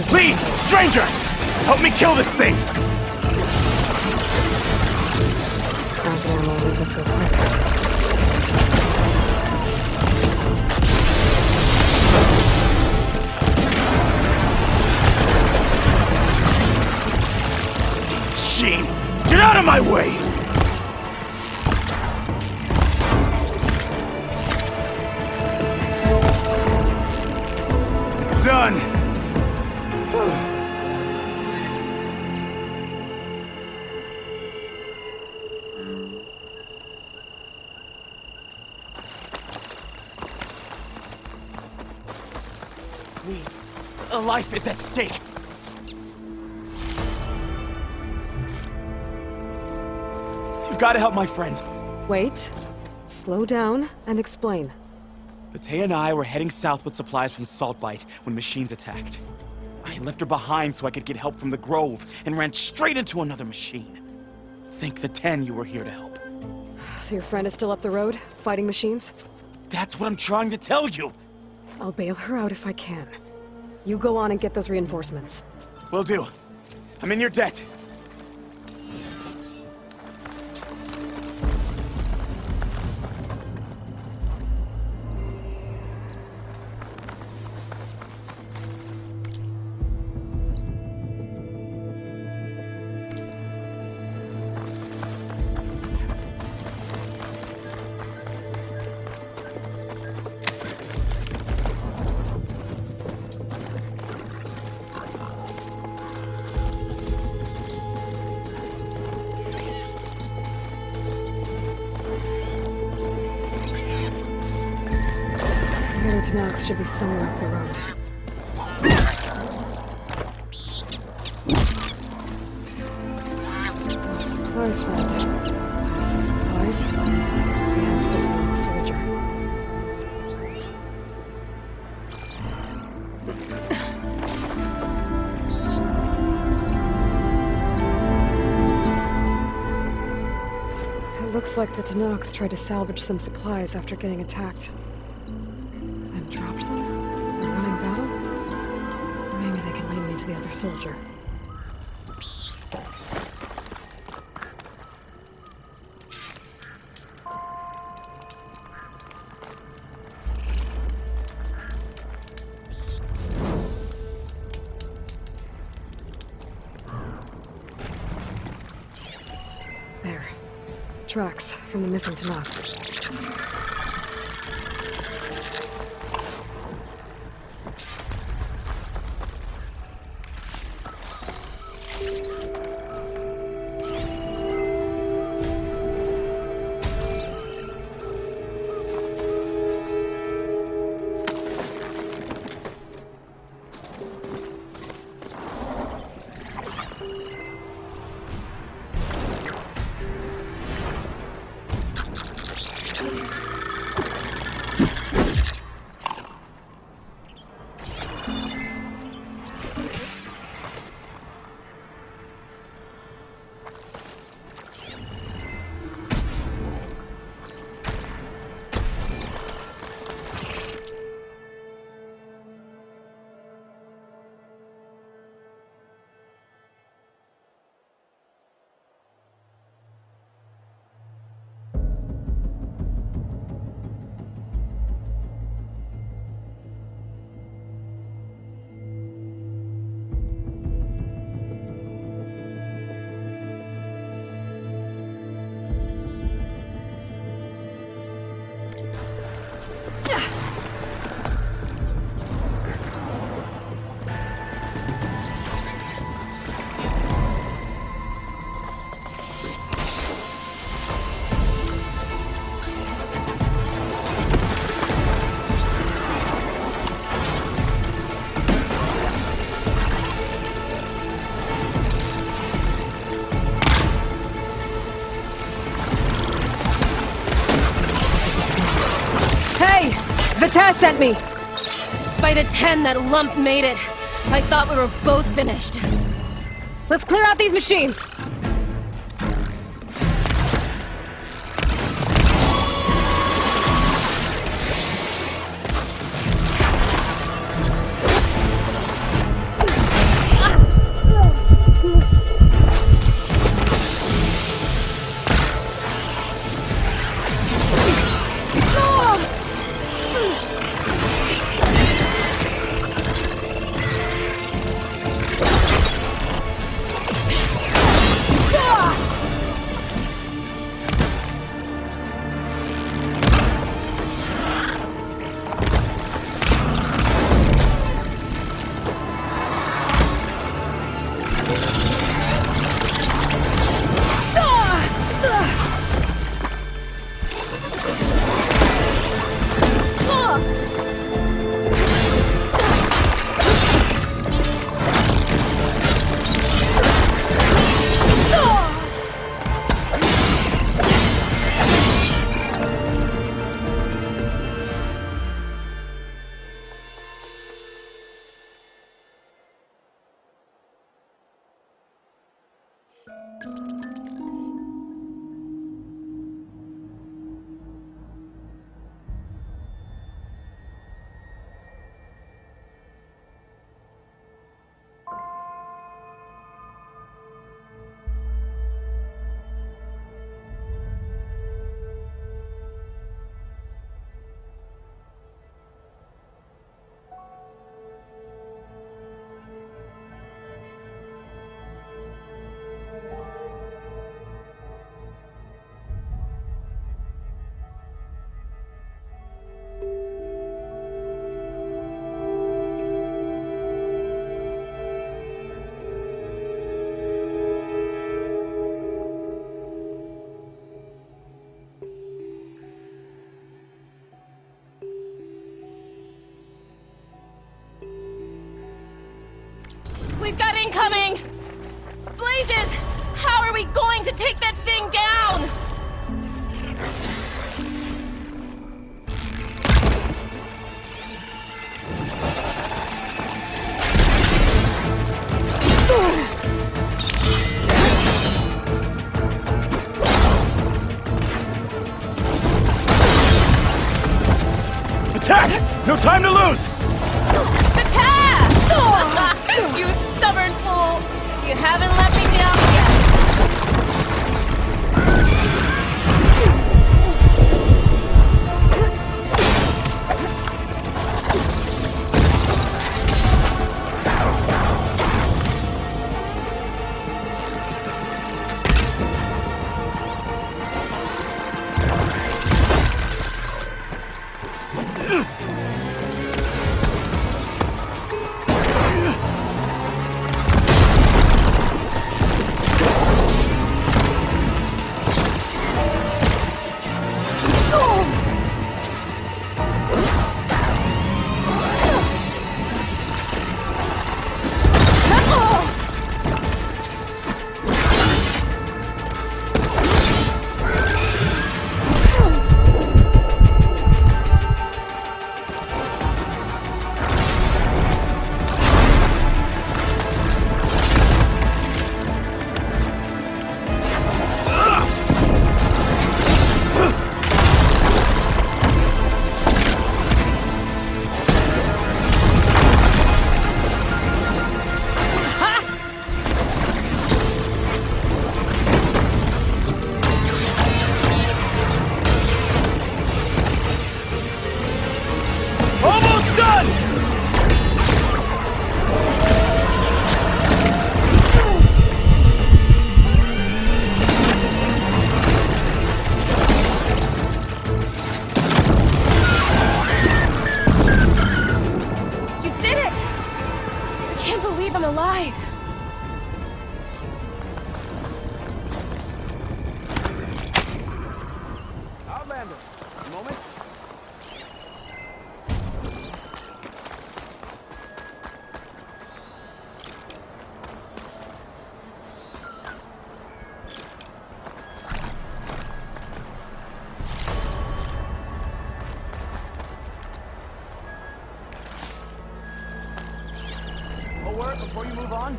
Please, stranger! Help me kill this thing! Sheen, get out of my way! It's done! A life is at stake. You've got to help my friend. Wait. Slow down and explain. Batea and I were heading south with supplies from Saltbite when machines attacked. I left her behind so I could get help from the Grove and ran straight into another machine. Thank the 10 you were here to help. So your friend is still up the road, fighting machines? That's what I'm trying to tell you. I'll bail her out if I can. You go on and get those reinforcements. Will do. I'm in your debt. Tanax should be somewhere up the road. The supply slot. That's the supplies. And there's one soldier. It looks like the Tenakth tried to salvage some supplies after getting attacked. Dropped them? A running battle? Maybe they can Another soldier. There. Tracks from the missing Tanakh. Vita sent me! By the 10, that lump made it. I thought we were both finished. Let's clear out these machines! We've got incoming! Blazes! How are we going to take that thing down? Attack! No time to lose! Attack! You stubborn You haven't let me down yet. Before you move on?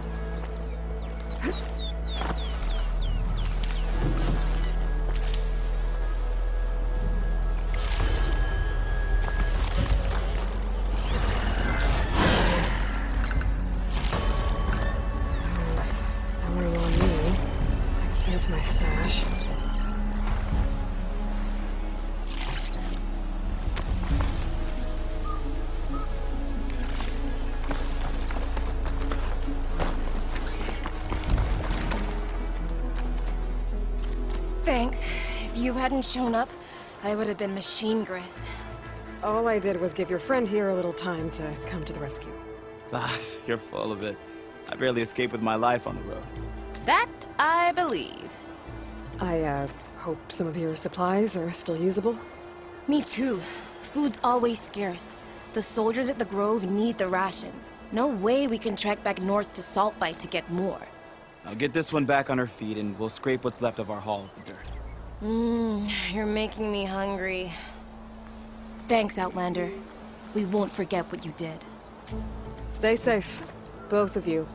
My stash. Thanks. If you hadn't shown up, I would have been machine grist. All I did was give your friend here a little time to come to the rescue. Ah, you're full of it. I barely escaped with my life on the road. That I believe. I, hope some of your supplies are still usable. Me too. Food's always scarce. The soldiers at the Grove need the rations. No way we can trek back north to Saltbite to get more. Now get this one back on her feet and we'll scrape what's left of our haul of the dirt. You're making me hungry. Thanks, Outlander. We won't forget what you did. Stay safe, both of you.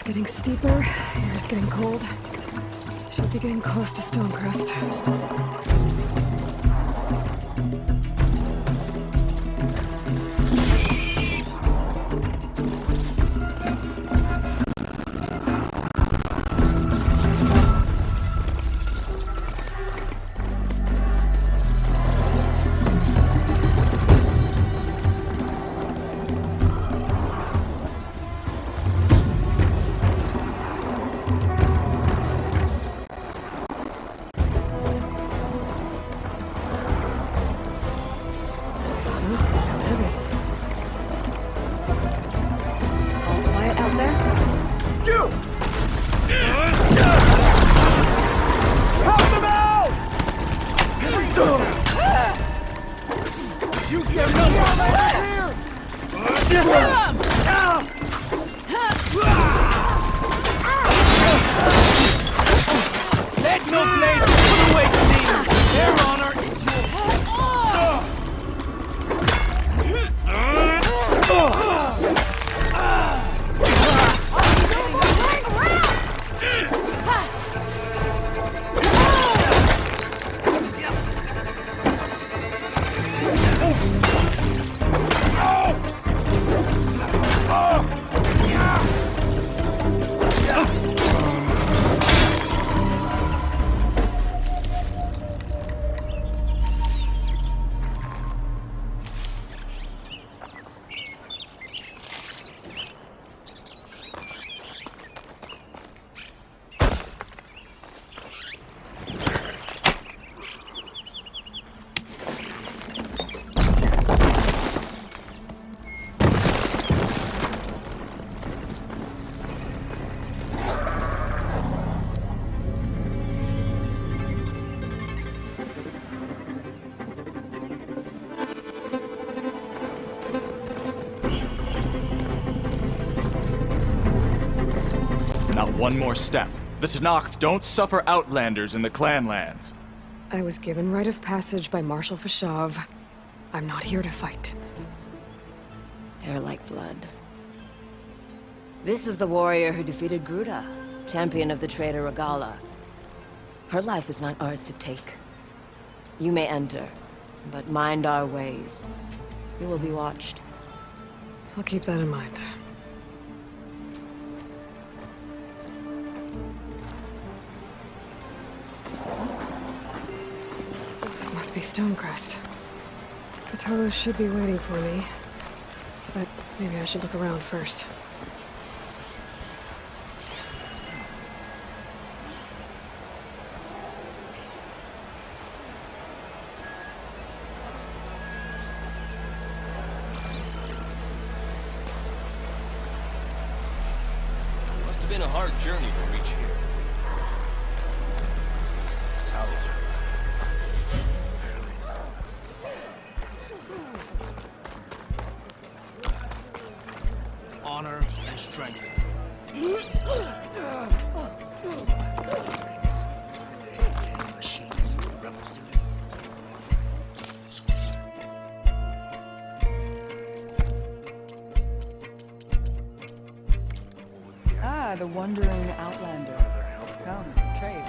Getting steeper, air's getting cold. Should be getting close to Stonecrest. One more step. The Tenakth don't suffer outlanders in the Clanlands. I was given rite of passage by Marshal Fashav. I'm not here to fight. Hair like blood. This is the warrior who defeated Gruda, champion of the traitor Regala. Her life is not ours to take. You may enter, but mind our ways. You will be watched. I'll keep that in mind. This must be Stonecrest. Cthulhu should be waiting for me. But maybe I should look around first. Must have been a hard journey to reach here. Talisman. Honor and strength. Machines, rebels do. Ah, the wandering outlander. Come, trade.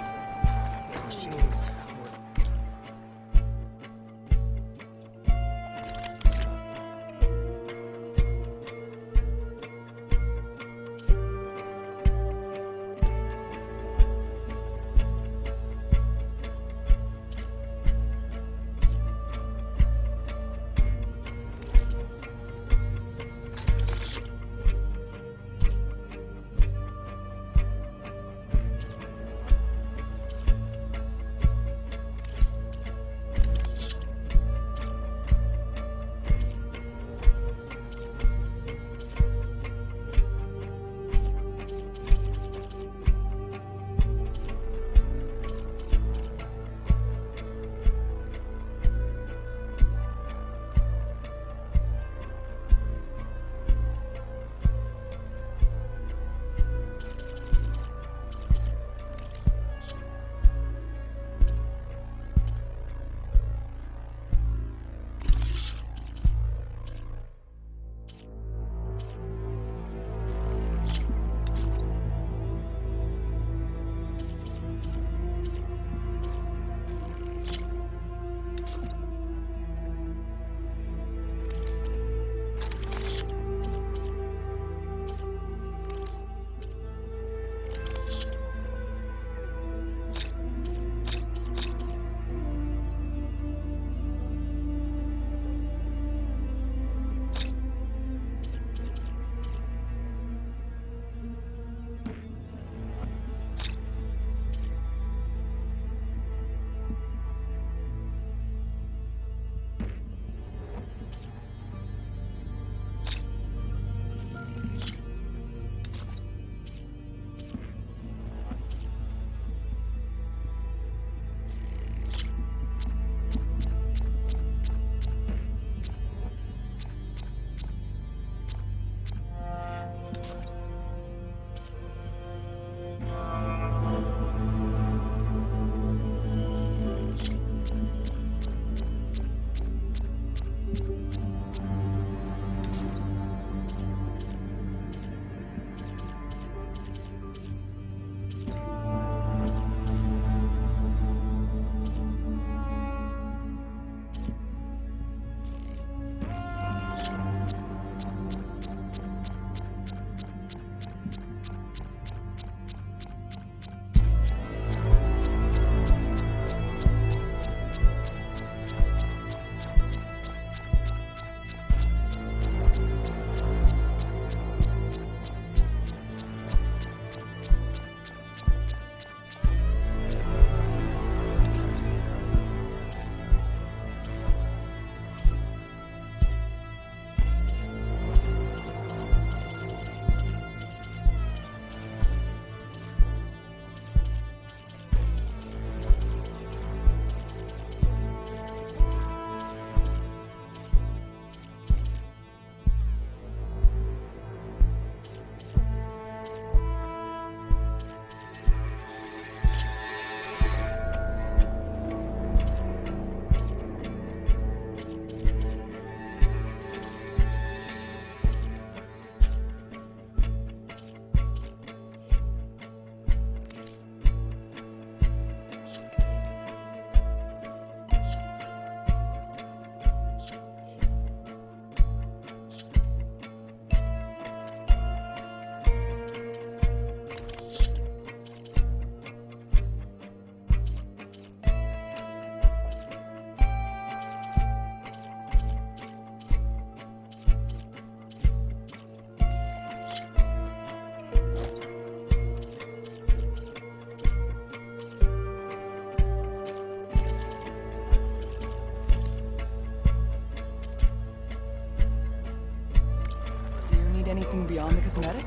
beyond the cosmetic?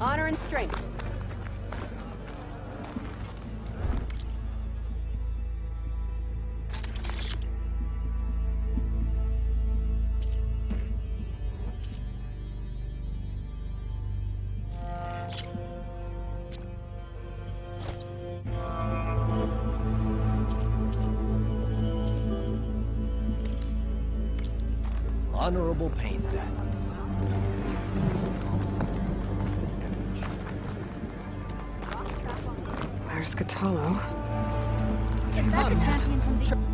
Honor and strength. Honorable pain, then. There's Catalo. Is that the champion from the...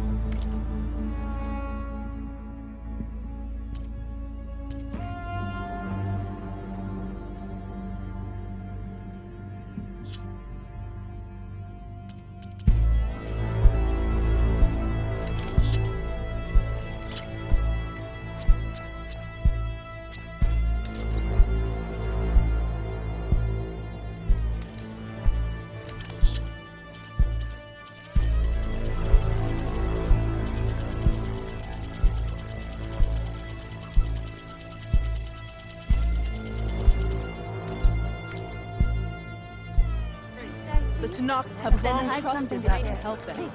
The Tanakh have long trusted that to help them.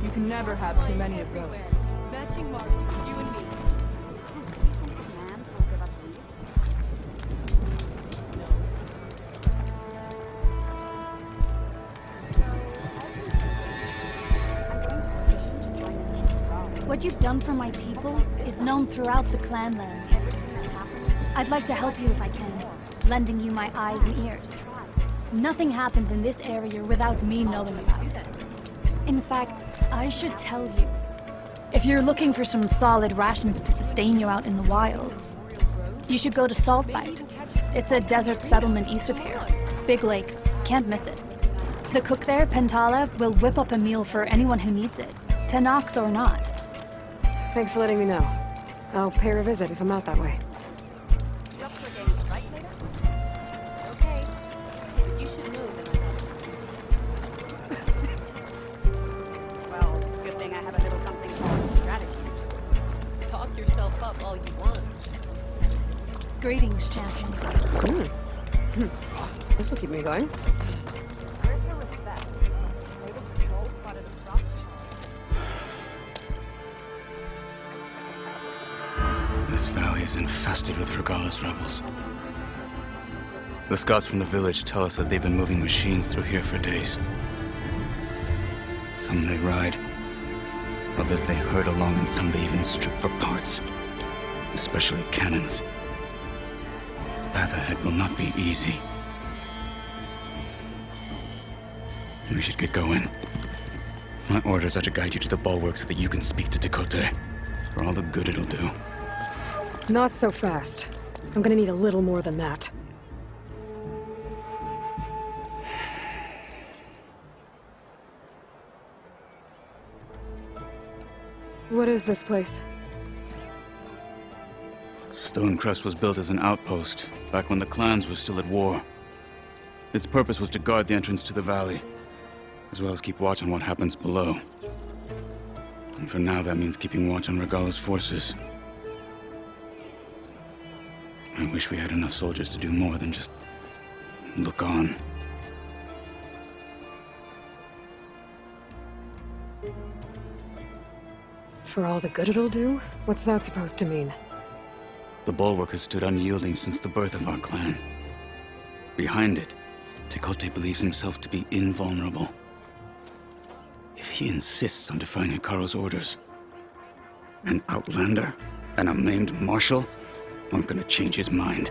You can never have too many of those. Matching marks for you and me. What you've done for my people is known throughout the Clanlands, Easter. I'd like to help you if I can, lending you my eyes and ears. Nothing happens in this area without me knowing about it. In fact, I should tell you. If you're looking for some solid rations to sustain you out in the wilds, you should go to Saltbite. It's a desert settlement east of here. Big lake. Can't miss it. The cook there, Pentala, will whip up a meal for anyone who needs it, Tanakh or not. Thanks for letting me know. I'll pay her a visit if I'm out that way. Greetings, champion. This'll keep me going. This valley is infested with Regalis rebels. The scouts from the village tell us that they've been moving machines through here for days. Some they ride, others they herd along, and some they even strip for parts, especially cannons. The path ahead will not be easy. We should get going. My orders are to guide you to the bulwark so that you can speak to Tekotteh, for all the good it'll do. Not so fast. I'm gonna need a little more than that. What is this place? Stonecrest was built as an outpost, back when the clans were still at war. Its purpose was to guard the entrance to the valley, as well as keep watch on what happens below. And for now, that means keeping watch on Regalla's forces. I wish we had enough soldiers to do more than just look on. For all the good it'll do? What's that supposed to mean? The Bulwark has stood unyielding since the birth of our clan. Behind it, Tekote believes himself to be invulnerable. If he insists on defying Hikaru's orders, an outlander and a maimed marshal aren't gonna change his mind.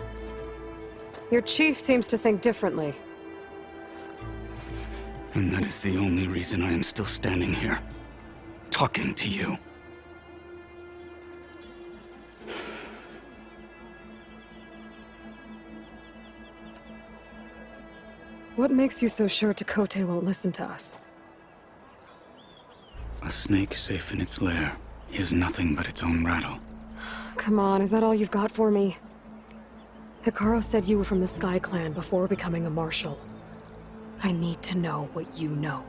Your chief seems to think differently. And that is the only reason I am still standing here, talking to you. What makes you so sure Tekote won't listen to us? A snake safe in its lair hears nothing but its own rattle. Come on, is that all you've got for me? Hikaru said you were from the Sky Clan before becoming a marshal. I need to know what you know.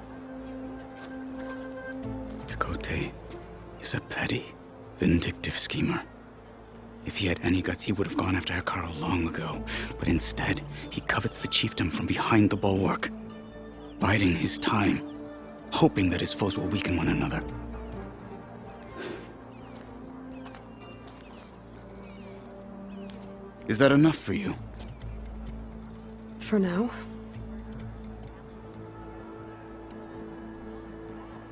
Tekote is a petty, vindictive schemer. If he had any guts, he would have gone after Hikaru long ago. But instead, he covets the chiefdom from behind the bulwark, biding his time, hoping that his foes will weaken one another. Is that enough for you? For now.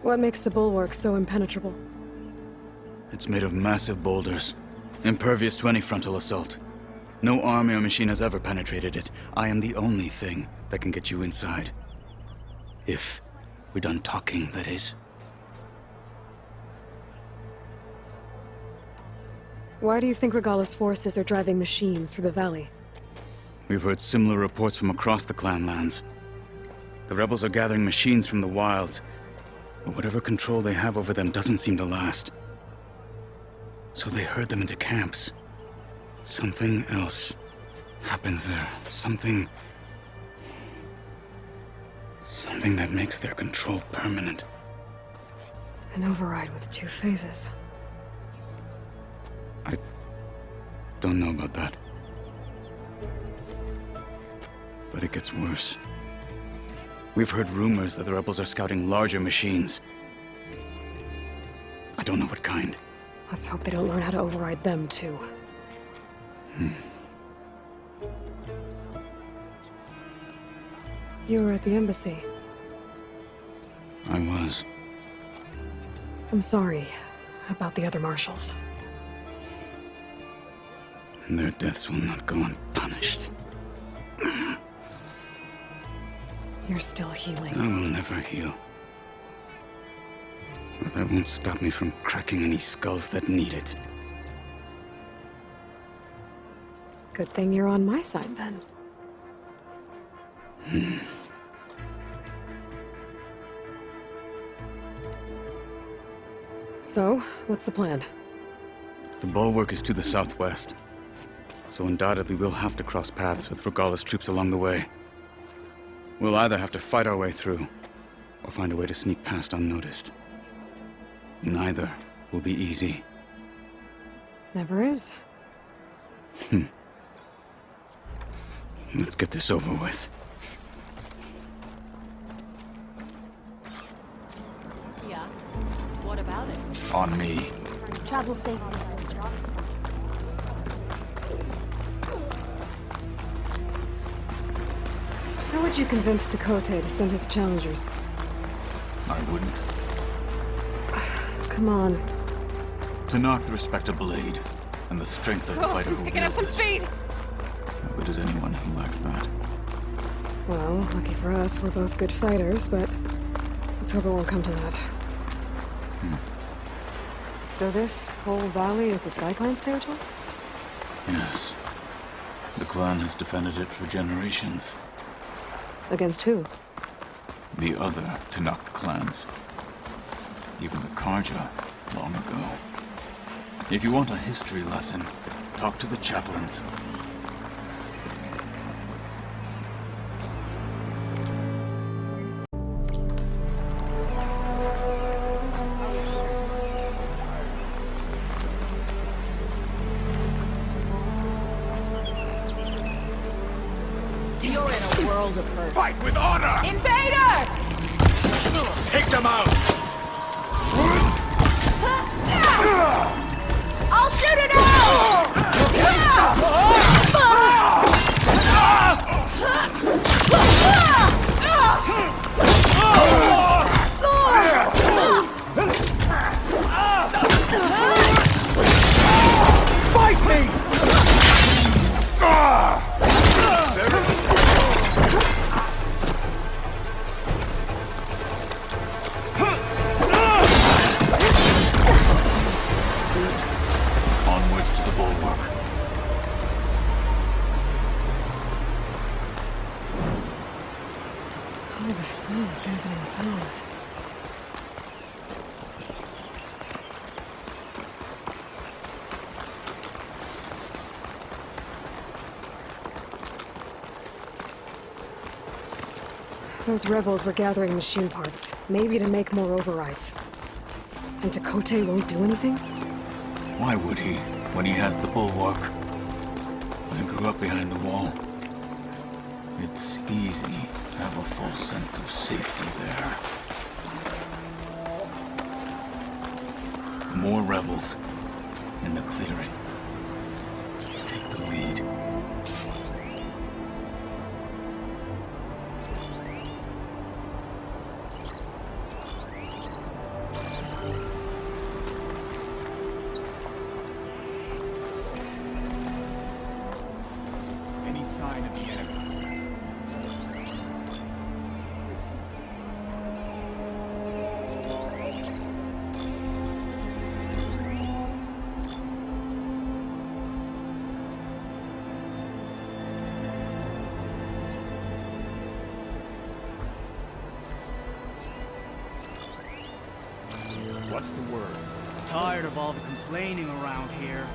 What makes the bulwark so impenetrable? It's made of massive boulders, impervious to any frontal assault. No army or machine has ever penetrated it. I am the only thing that can get you inside. If we're done talking, that is. Why do you think Regalla's forces are driving machines through the valley? We've heard similar reports from across the clan lands. The rebels are gathering machines from the wilds, but whatever control they have over them doesn't seem to last. So they herd them into camps. Something else happens there. Something that makes their control permanent. An override with 2 phases. I don't know about that. But it gets worse. We've heard rumors that the rebels are scouting larger machines. I don't know what kind. Let's hope they don't learn how to override them, too. You were at the embassy. I was. I'm sorry about the other marshals. Their deaths will not go unpunished. You're still healing. I will never heal. But that won't stop me from cracking any skulls that need it. Good thing you're on my side, then. So, what's the plan? The bulwark is to the southwest. So undoubtedly we'll have to cross paths with Regalla's troops along the way. We'll either have to fight our way through, or find a way to sneak past unnoticed. Neither will be easy. Never is. Let's get this over with. Yeah. What about it? On me. Travel safely, soldier. How would you convince Tekote to send his challengers? I wouldn't. Come on. To knock the respect of blade, and the strength of the fighter who Picking up some speed! No good is anyone who lacks that. Well, lucky for us, we're both good fighters, but let's hope it won't come to that. So this whole valley is the Sky Clan's territory? Yes. The clan has defended it for generations. Against who? The other Tanakh clans. Even the Karja, long ago. If you want a history lesson, Talk to the chaplains. You're in a world of hurt. Fight with honor! Invader! Take them out! I'll shoot it out! Fight me! Onwards to the bulwark. Oh, the snow is dampening sounds. Those rebels were gathering machine parts, maybe to make more overrides. And Tekote won't do anything? Why would he, when he has the bulwark? I grew up behind the wall. It's easy to have a false sense of safety there. More rebels in the clearing. Take the lead. Any sign of the enemy? What's the word? Tired of all the complaining around here.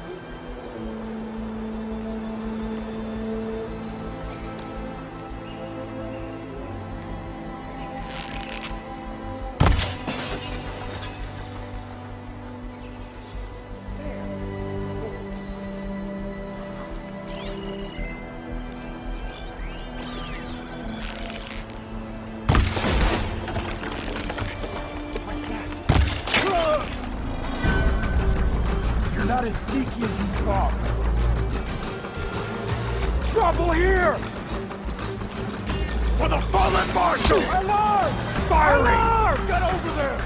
You're not as sneaky as you thought. Trouble here! For the fallen marshal! Alarm! Firing! Alarm! Get over there!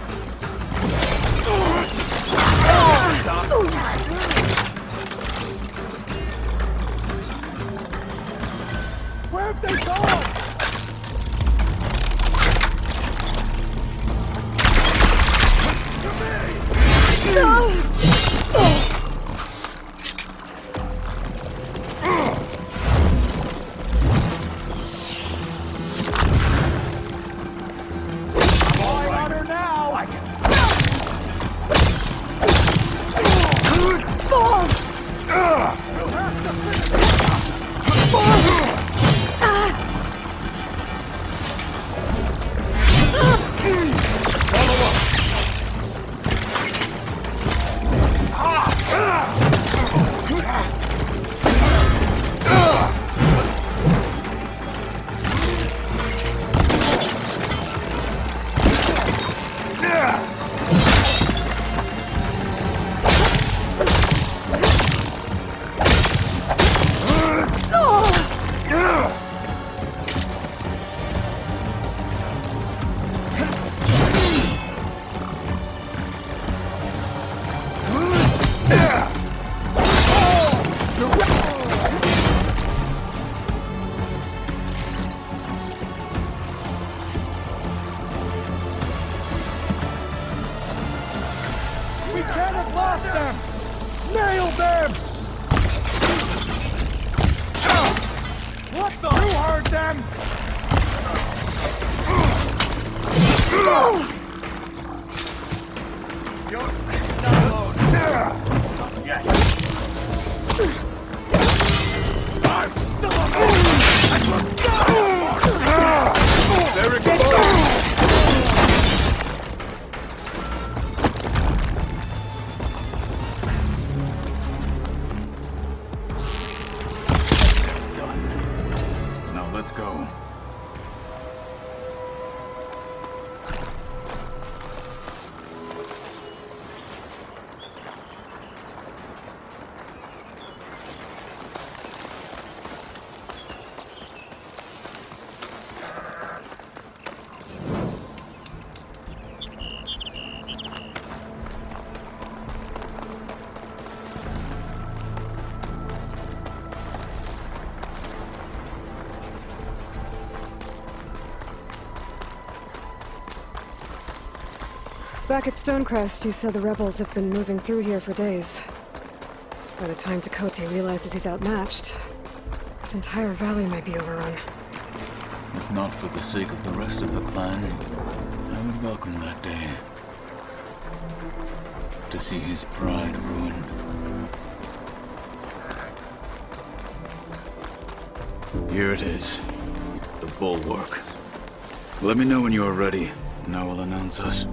Where'd they go? We can't have lost them! Nail them! What the? You heard them! You're not alone. Not yet. Back at Stonecrest, you said the rebels have been moving through here for days. By the time Tekote realizes he's outmatched, this entire valley may be overrun. If not for the sake of the rest of the clan, I would welcome that day. To see his pride ruined. Here it is. The bulwark. Let me know when you are ready, and I will announce us.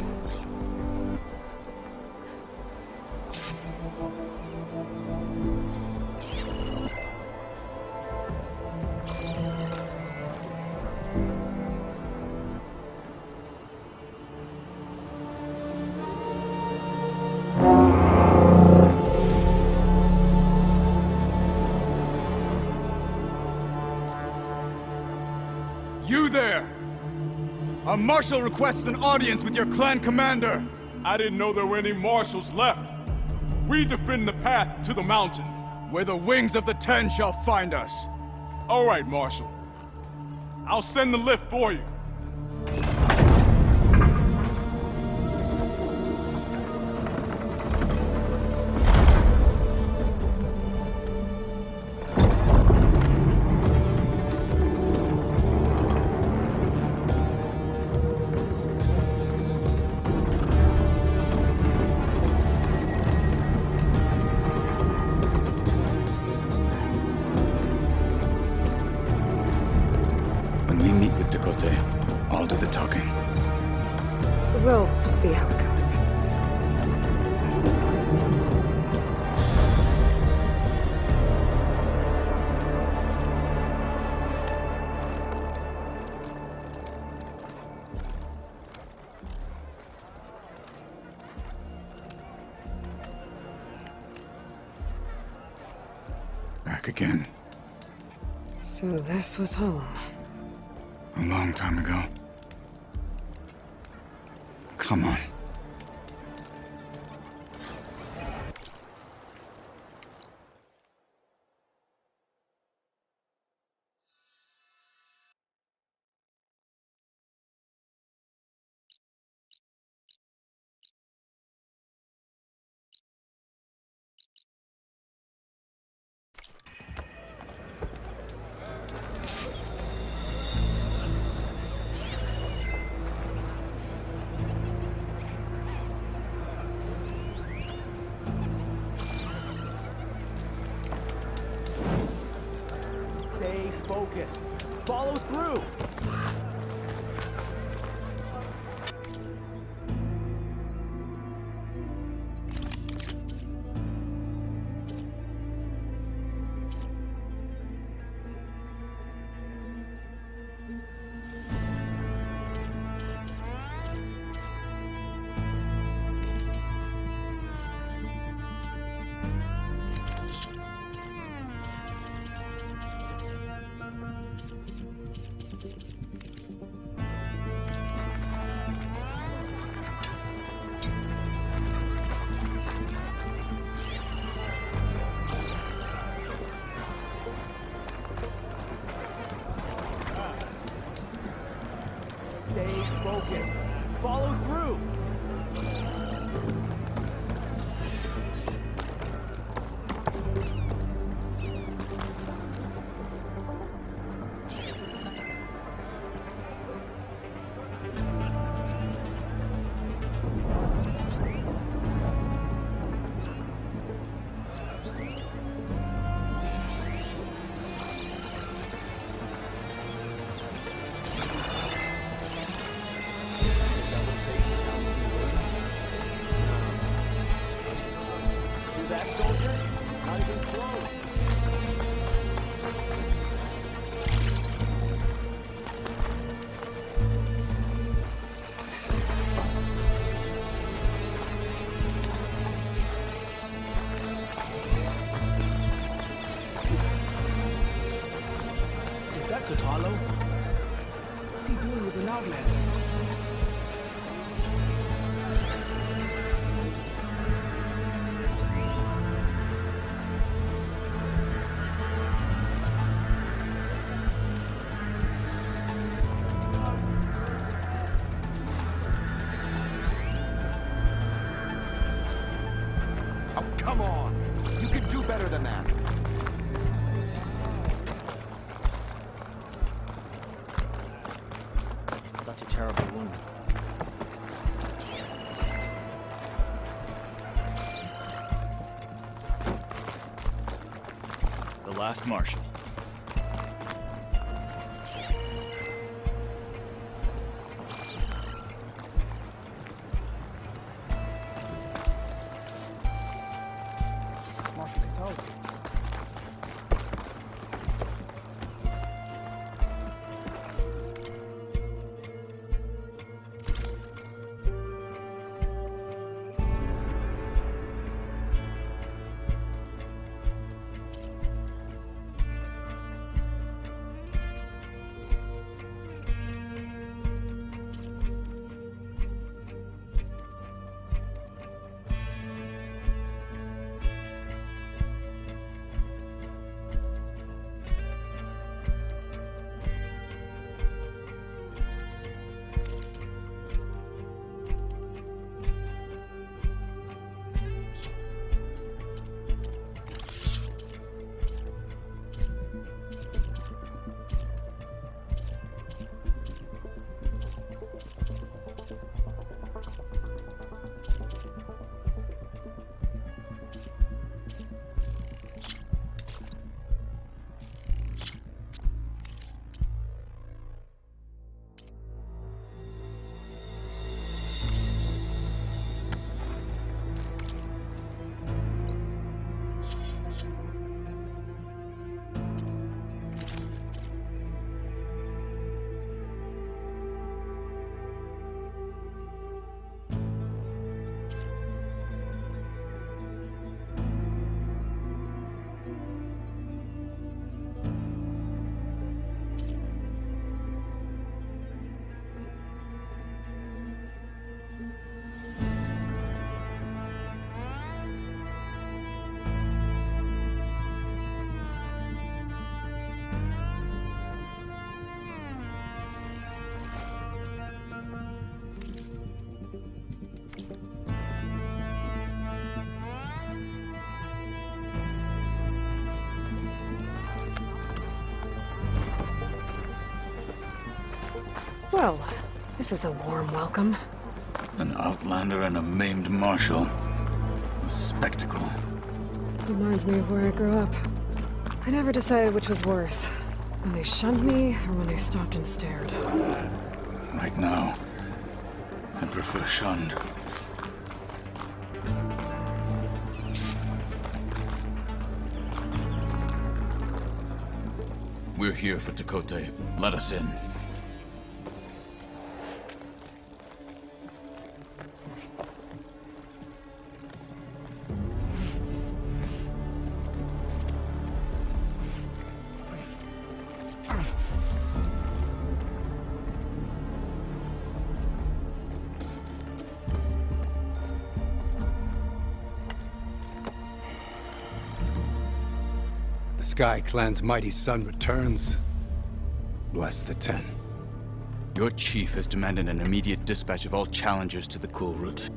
You there! A marshal requests an audience with your clan commander. I didn't know there were any marshals left. We defend the path to the mountain. Where the wings of the Ten shall find us. All right, Marshal. I'll send the lift for you. When we meet with Tekote, I'll do the talking. We'll see how it goes. Back again. So this was home. A long time ago. Come on. Stay focused. Follow through. Stay focused. Follow through. That soldier, not even close. Is that Tatalo? What's he doing with an outlander? come on! You can do better than that. Such a terrible wound. The last Marshal. Well, this is a warm welcome. An outlander and a maimed marshal. A spectacle. Reminds me of where I grew up. I never decided which was worse. When they shunned me, or when they stopped and stared. Right now, I prefer shunned. We're here for Tekote. Let us in. Sky Clan's mighty son returns. Bless the Ten. Your chief has demanded an immediate dispatch of all challengers to the Cool Route.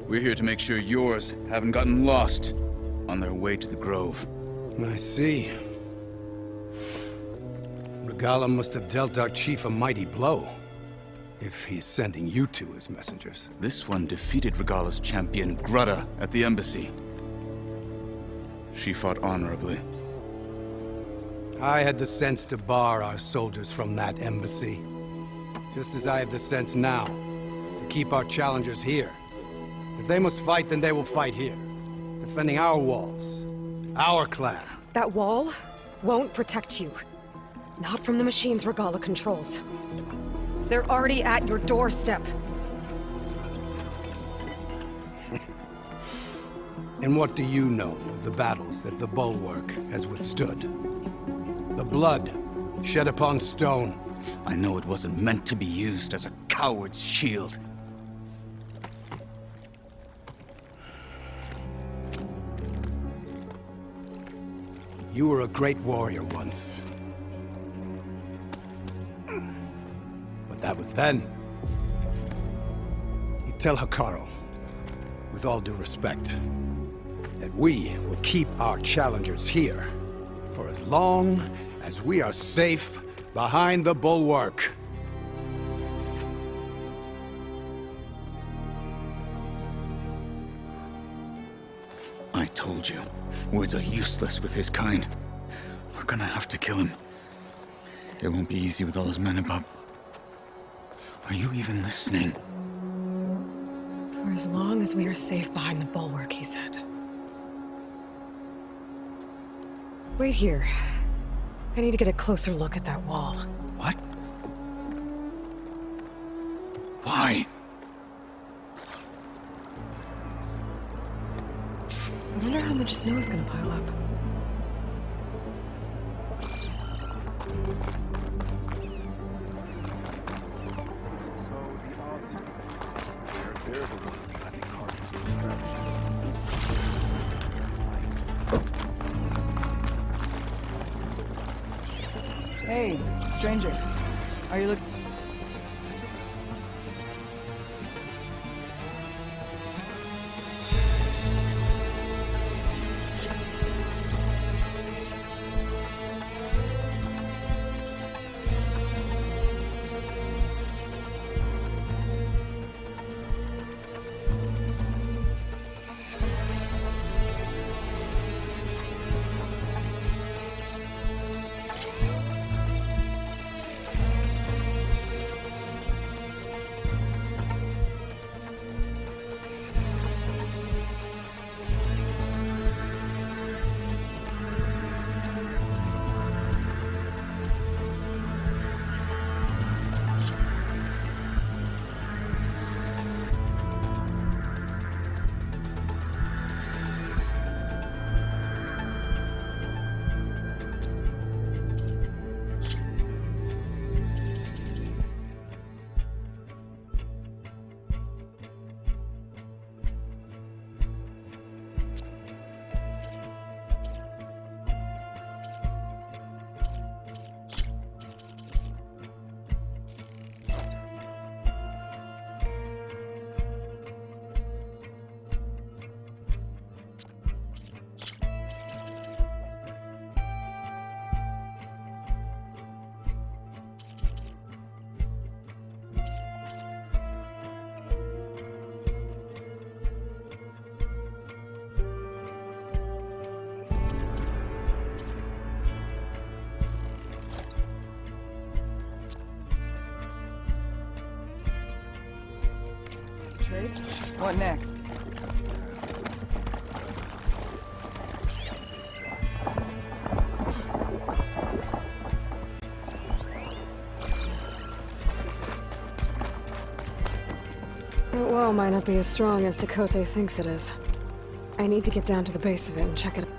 We're here to make sure yours haven't gotten lost on their way to the Grove. I see. Regala must have dealt our chief a mighty blow, if he's sending you two as messengers. This one defeated Regala's champion, Grutta, at the embassy. She fought honorably. I had the sense to bar our soldiers from that embassy. Just as I have the sense now to keep our challengers here. If they must fight, then they will fight here. Defending our walls. Our clan. That wall won't protect you. Not from the machines Regala controls. They're already at your doorstep. And what do you know of the battles that the Bulwark has withstood? The blood shed upon stone. I know it wasn't meant to be used as a coward's shield. You were a great warrior once. But that was then. You tell Hekarro, with all due respect, that we will keep our challengers here for as long as we are safe behind the bulwark. I told you, words are useless with his kind. We're gonna have to kill him. It won't be easy with all his men about. Are you even listening? For as long as we are safe behind the bulwark, he said. Wait here. I need to get a closer look at that wall. What? Why? I wonder how much snow is gonna pile up. Hey, stranger. Are you looking? Trade? What next? That wall might not be as strong as Tekote thinks it is. I need to get down to the base of it and check it out.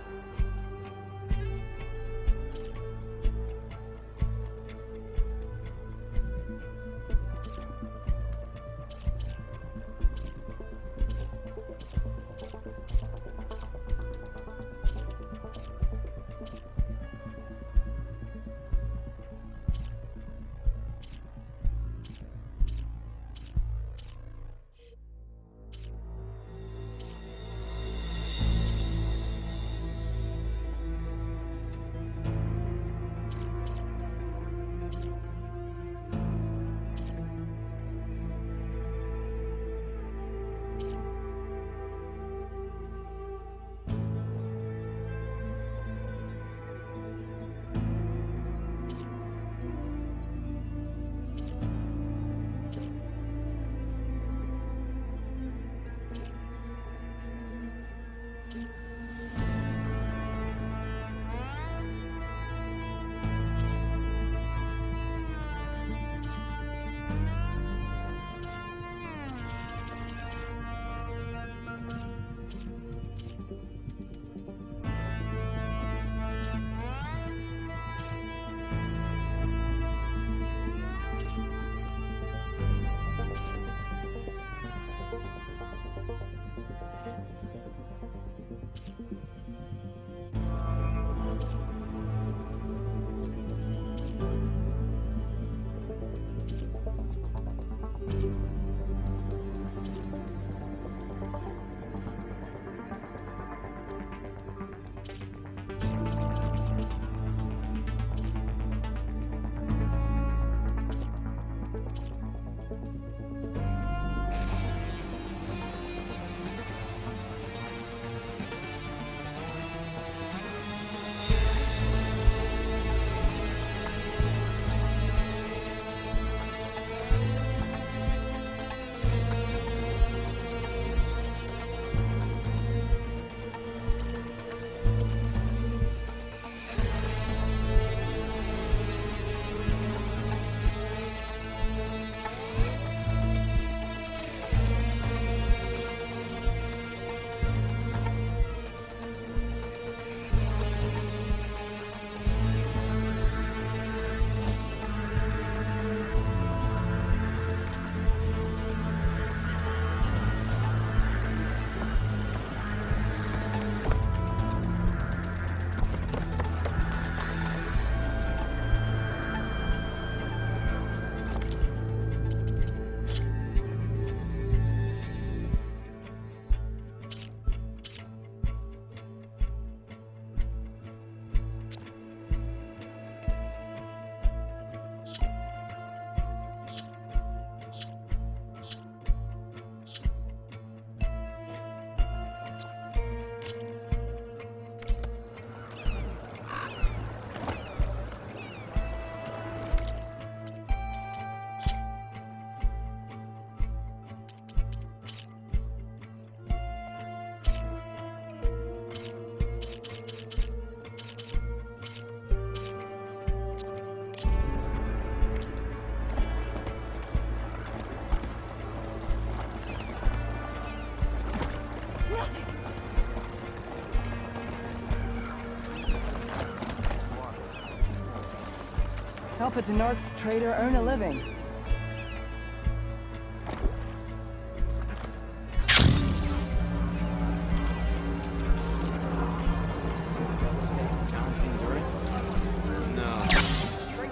off a Tenarch trader earn a living.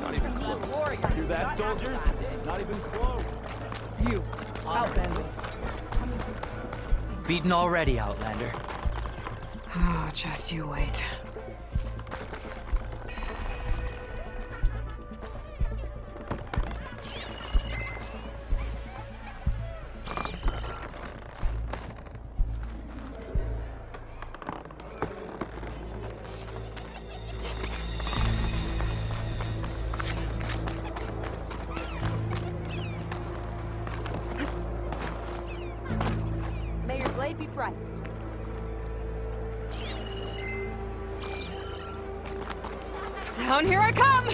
Not even close. Hear that, soldiers? Not even close. You, Outlander. Beaten already, Outlander. Oh, just you wait. May your blade be bright. Down here I come!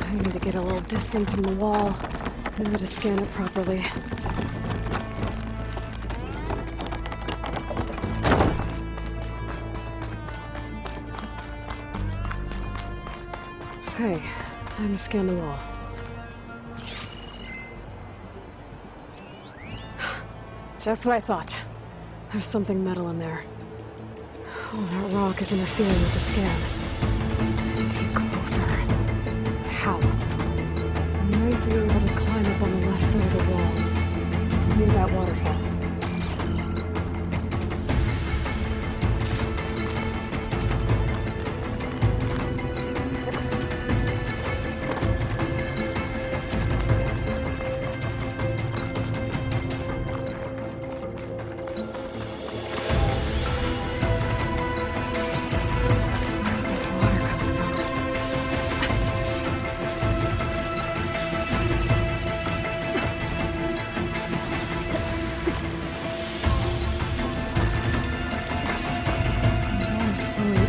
I need to get a little distance from the wall in order to scan it properly. Okay, time to scan the wall. Just what I thought. There's something metal in there. Oh, that rock is interfering with the scan. I need to get closer. How? I might be able to climb up on the left side of the wall, near that waterfall.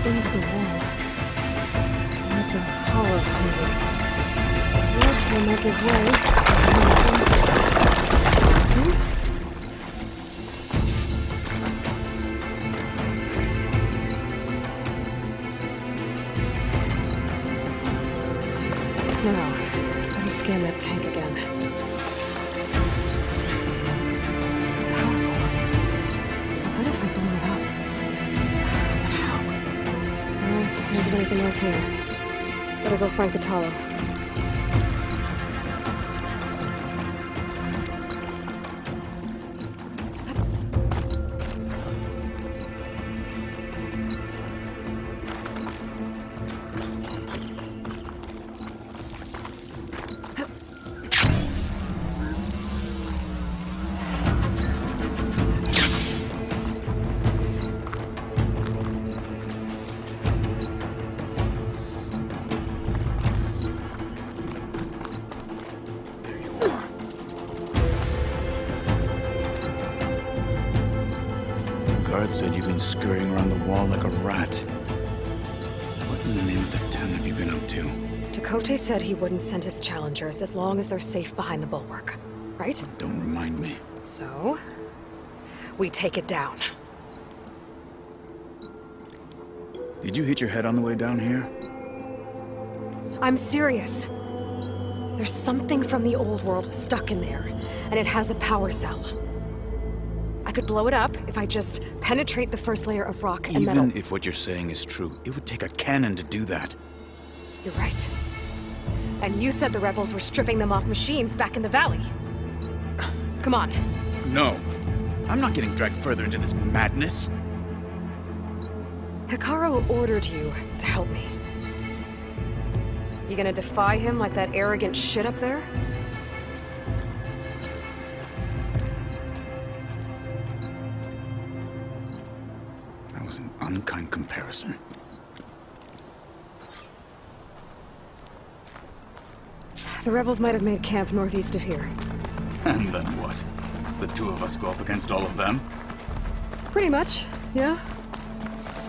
Into the wall. Towards a hollow clearing. Looks will not give way. See? Now, better scan that tank again. What if I blow it up? There's anything else here. Better go find Kotallo. Guard said you've been scurrying around the wall like a rat. What in the name of the Ten have you been up to? Tekote said he wouldn't send his challengers as long as they're safe behind the bulwark, right? Don't remind me. So, we take it down. Did you hit your head on the way down here? I'm serious. There's something from the old world stuck in there, and it has a power cell. I could blow it up if I just penetrate the first layer of rock and metal. Even if what you're saying is true, it would take a cannon to do that. You're right. And you said the rebels were stripping them off machines back in the valley. Come on. No. I'm not getting dragged further into this madness. Hekarro ordered you to help me. You gonna defy him like that arrogant shit up there? That was an unkind comparison. The rebels might have made camp northeast of here. And then what? The two of us go up against all of them? Pretty much, yeah.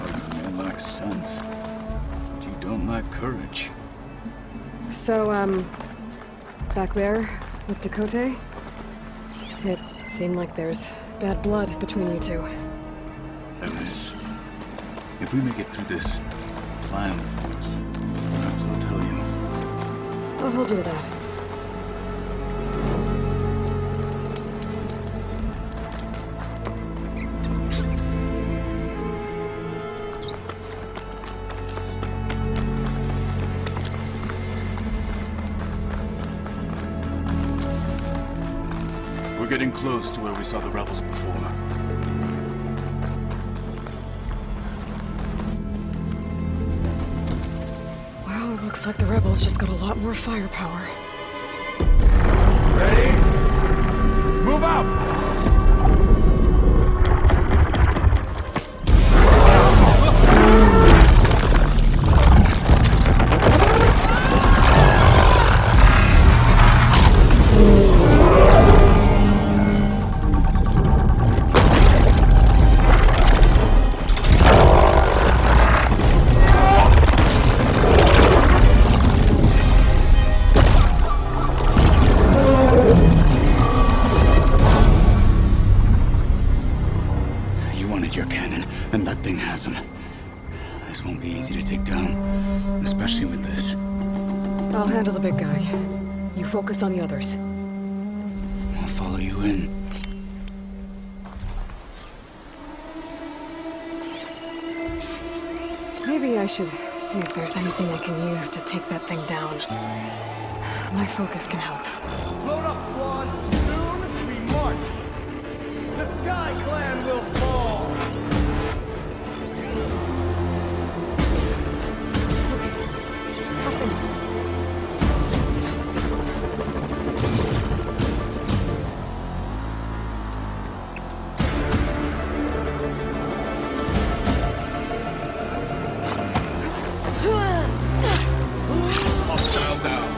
Oh, you may lack sense, but you don't lack courage. So, back there, with Tekote, it Seem like there's bad blood between you two. There is. If we make it through this clan, perhaps I'll tell you. I'll hold you to that. We're getting close to where we saw the rebels before. Well, it looks like the rebels just got a lot more firepower. Ready? Move out! Your cannon, and that thing has him. This won't be easy to take down, especially with this. I'll handle the big guy. You focus on the others. I'll follow you in. Maybe I should see if there's anything I can use to take that thing down. My focus can help. Load up, squad! Soon we march! The Sky Clan will fall! Hostile down.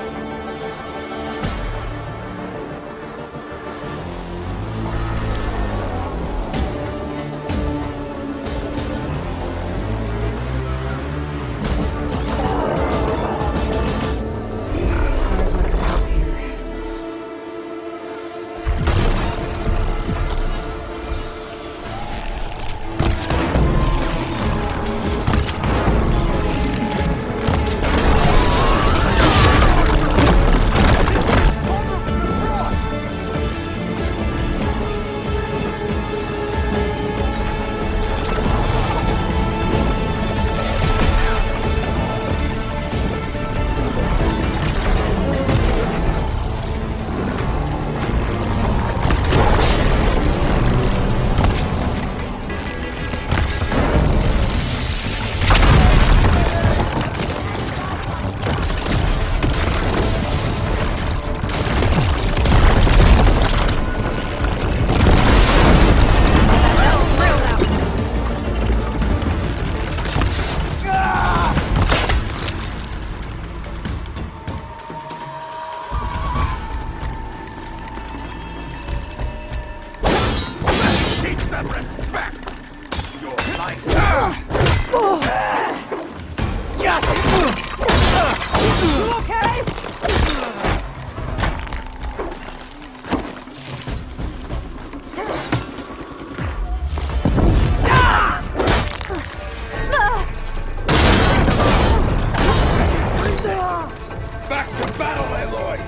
Back to battle, Aloy!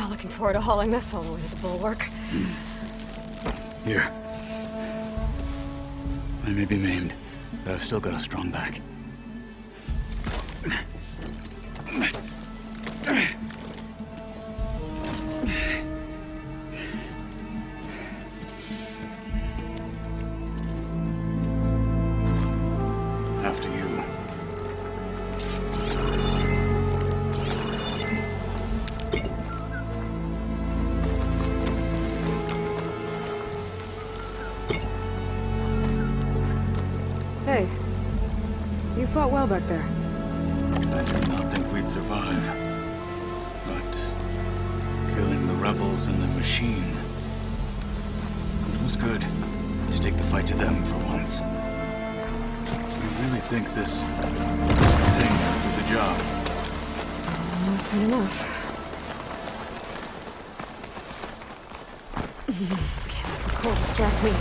Not looking forward to hauling this all the way to the bulwark. Here. I may be maimed, but I've still got a strong back. After you. Hey. You fought well back there. I did not think we'd survive. But killing the rebels and the machine, it was good to take the fight to them for once. You really think this thing will do the job? Soon enough. Can't let the cold distract me.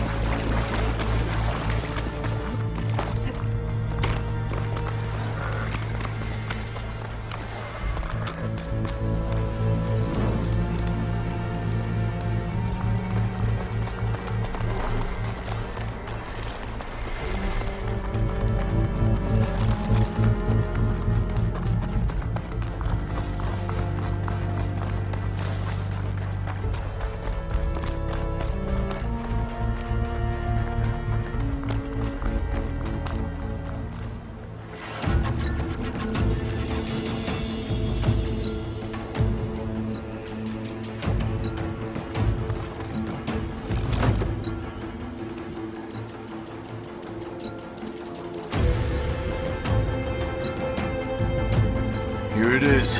Here it is.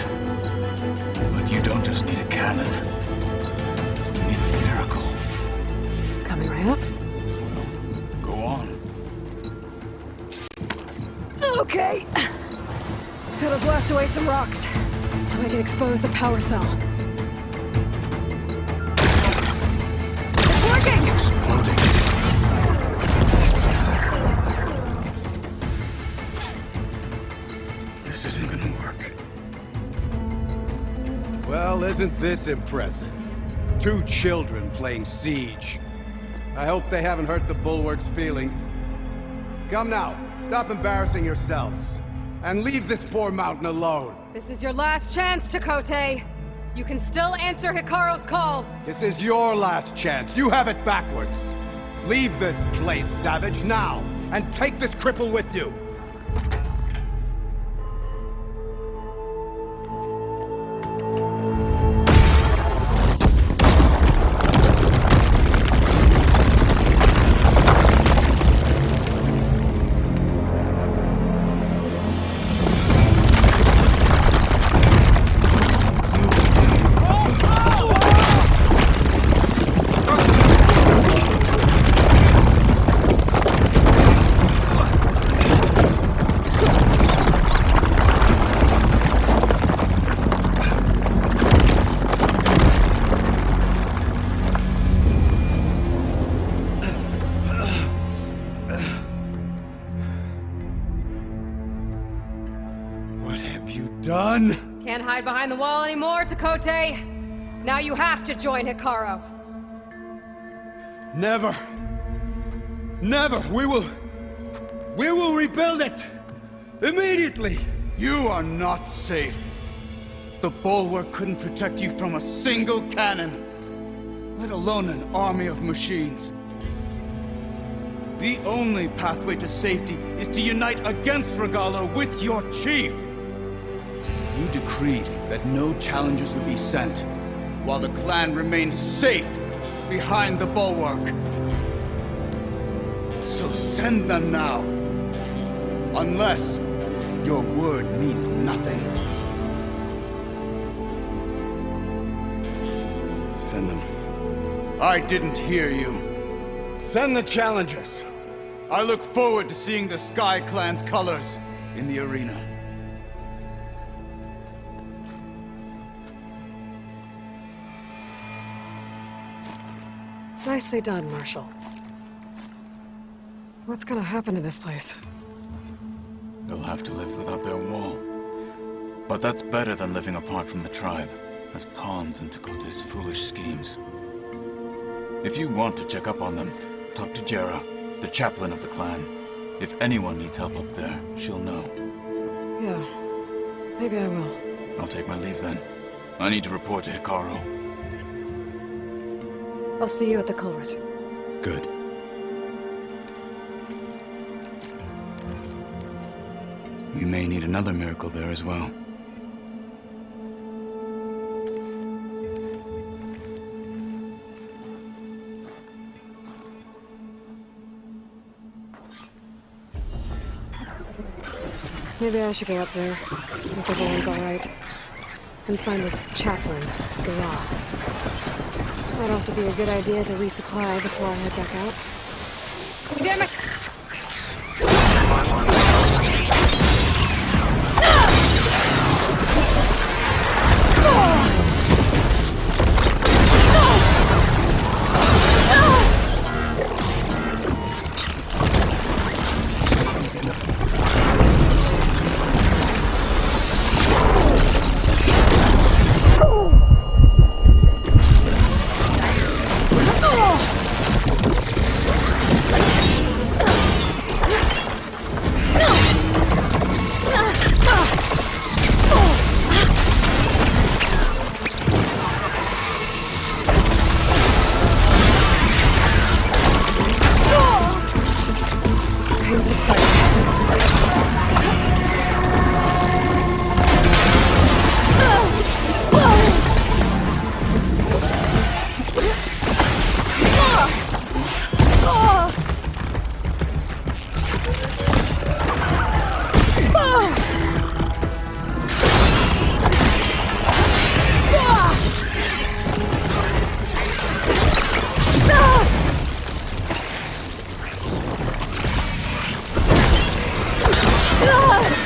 But you don't just need a cannon. You need a miracle. Coming right up. Go on. Okay. Gotta blast away some rocks, so I can expose the power cell. It's working! It's exploding. This isn't gonna work. Well, isn't this impressive? 2 children playing siege. I hope they haven't hurt the Bulwark's feelings. Come now, stop embarrassing yourselves. And leave this poor mountain alone. This is your last chance, Chakotay. You can still answer Hikaru's call. This is your last chance. You have it backwards. Leave this place, Savage, now. And take this cripple with you. Done? Can't hide behind the wall anymore, Chakotay. Now you have to join Hikaru. Never. Never. We will rebuild it. Immediately. You are not safe. The Bulwark couldn't protect you from a single cannon, let alone an army of machines. The only pathway to safety is to unite against Regalla with your chief. You decreed that no challengers would be sent, while the clan remains safe behind the Bulwark. So send them now. Unless your word means nothing. Send them. I didn't hear you. Send the challengers. I look forward to seeing the Sky Clan's colors in the arena. Nicely done, Marshal. What's gonna happen to this place? They'll have to live without their wall. But that's better than living apart from the tribe. as pawns in Tekote's foolish schemes. If you want to check up on them, talk to Jera, the chaplain of the clan. If anyone needs help up there, she'll know. Yeah, maybe I will. I'll take my leave then. I need to report to Hikaru. I'll see you at the culvert. Good. We may need another miracle there as well. Maybe I should go up there, see if everyone's alright. And find this chaplain, Garah. Might also be a good idea to resupply before I head back out. Damn it! Ah!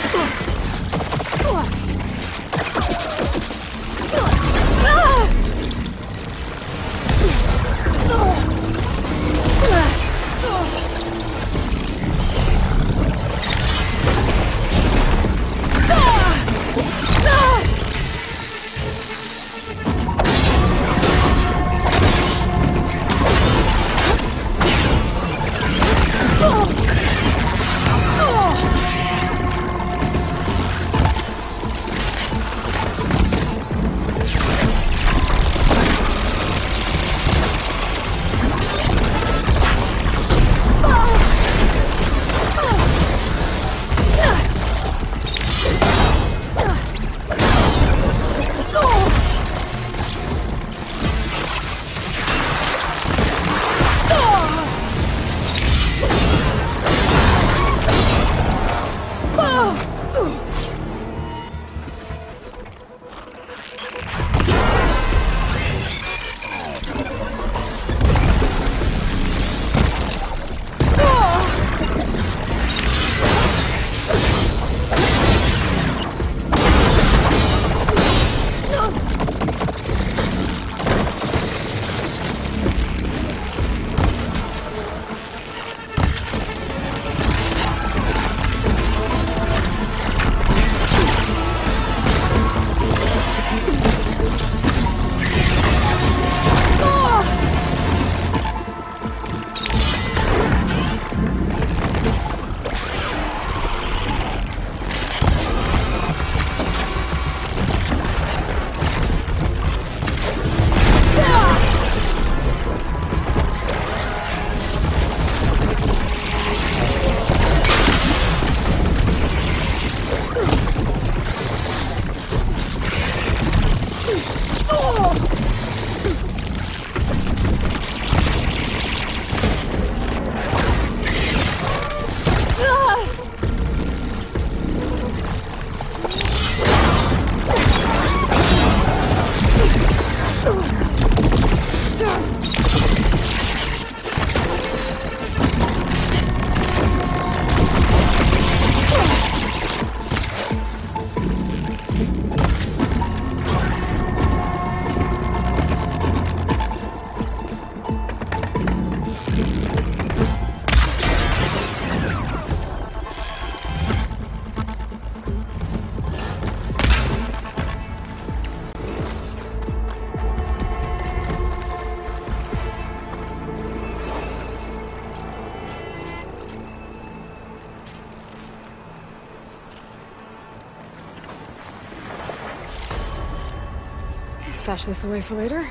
stash this away for later.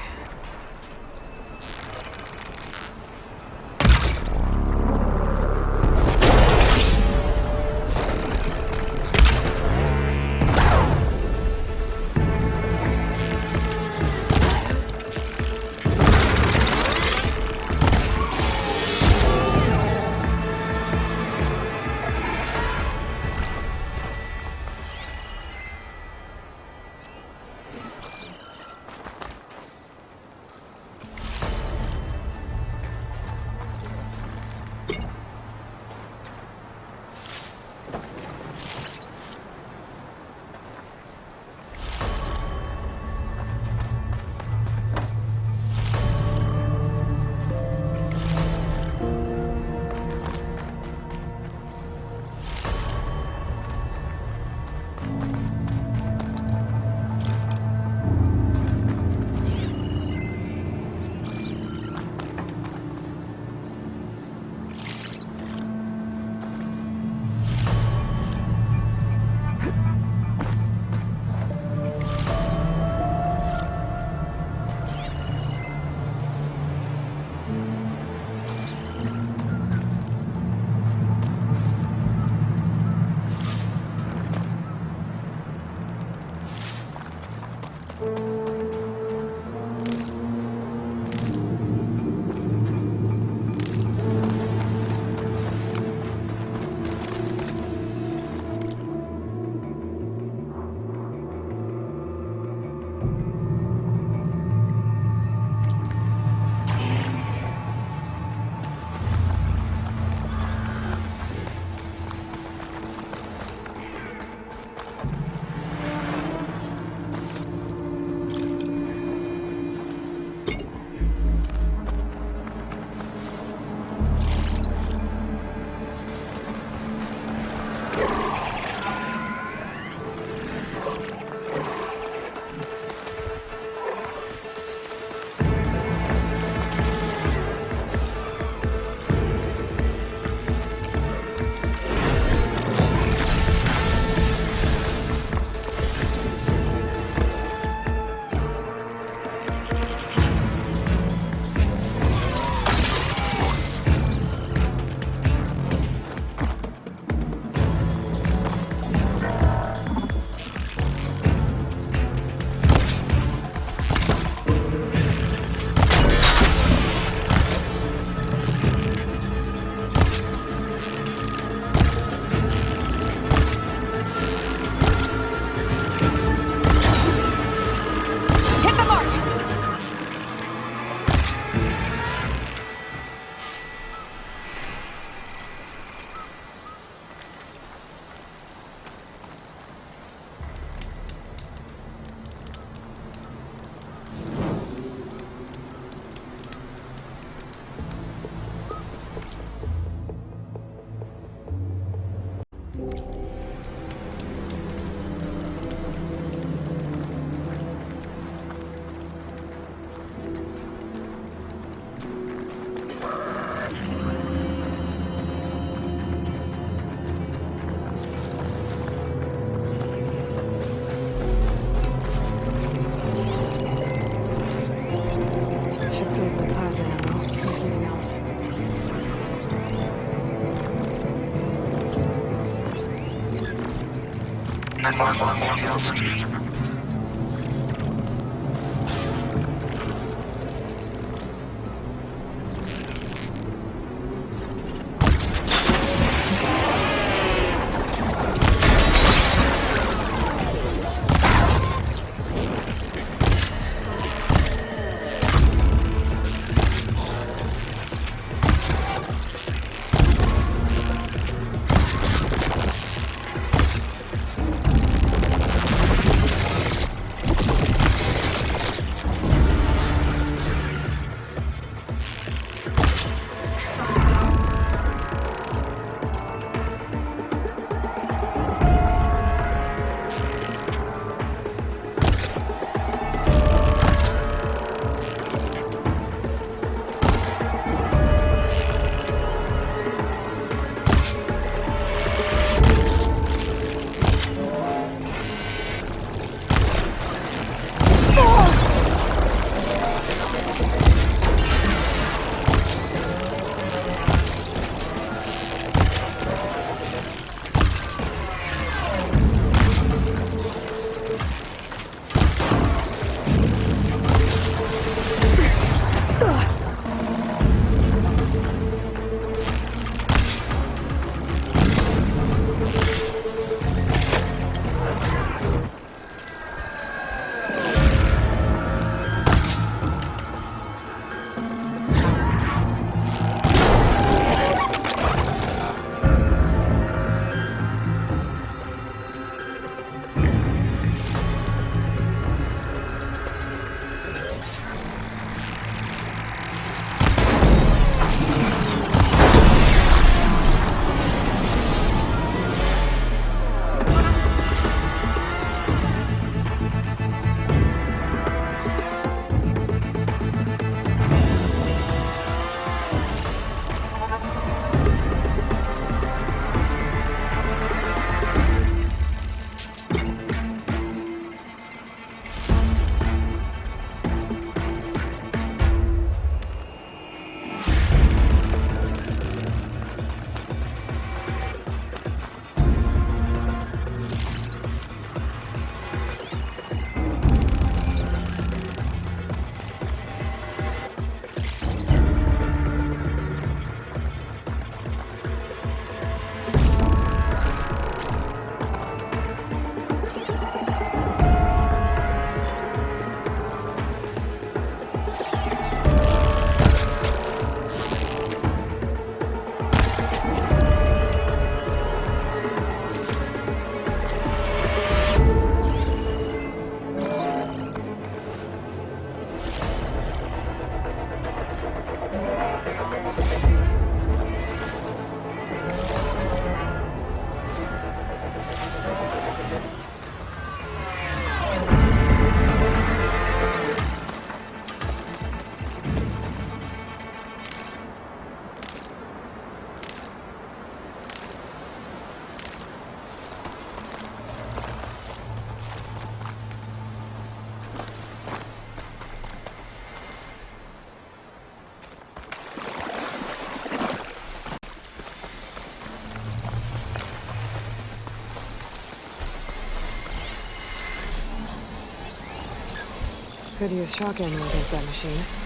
could use shock ammo against that machine.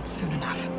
Soon enough.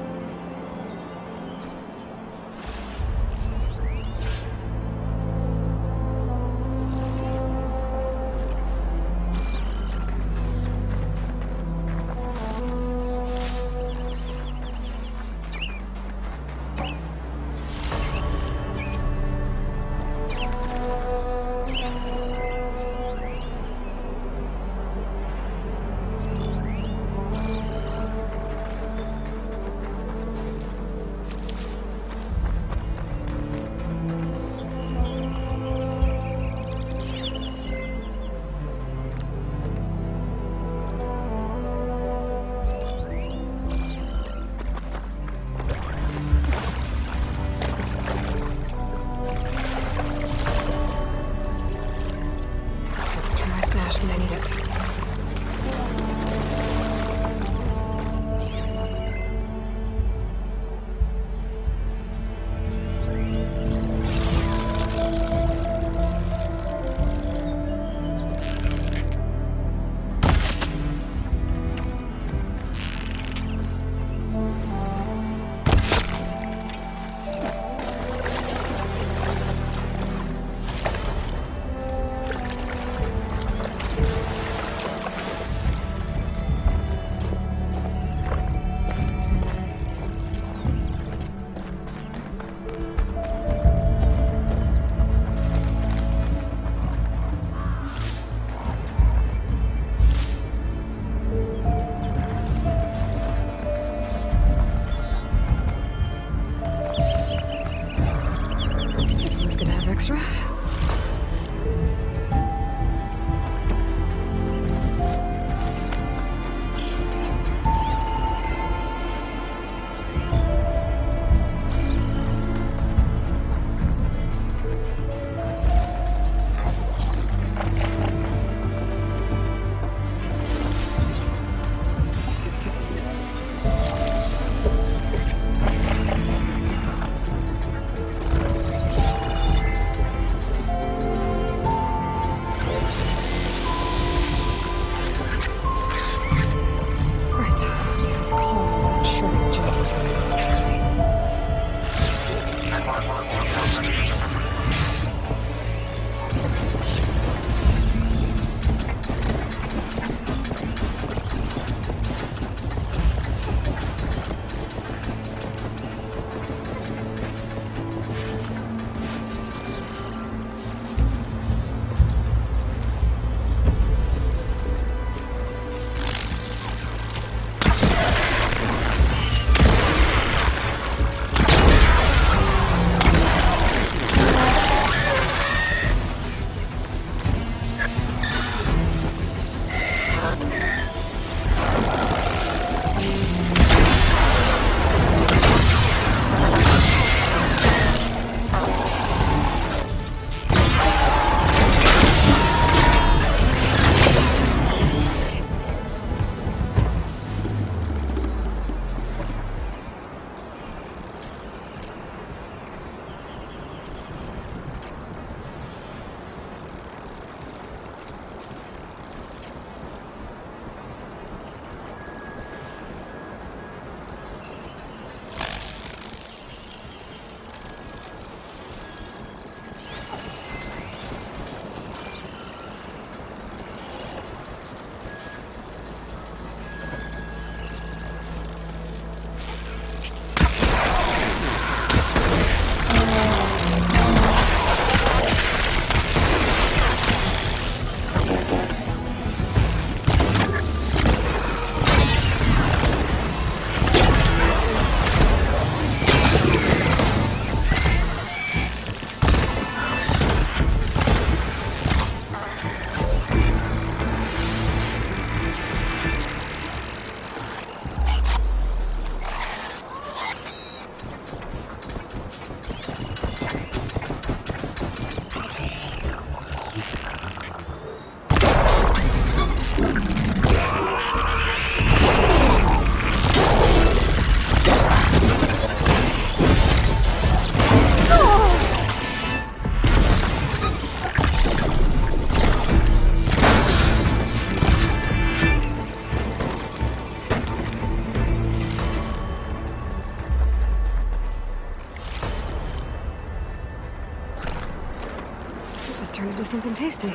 to something tasty.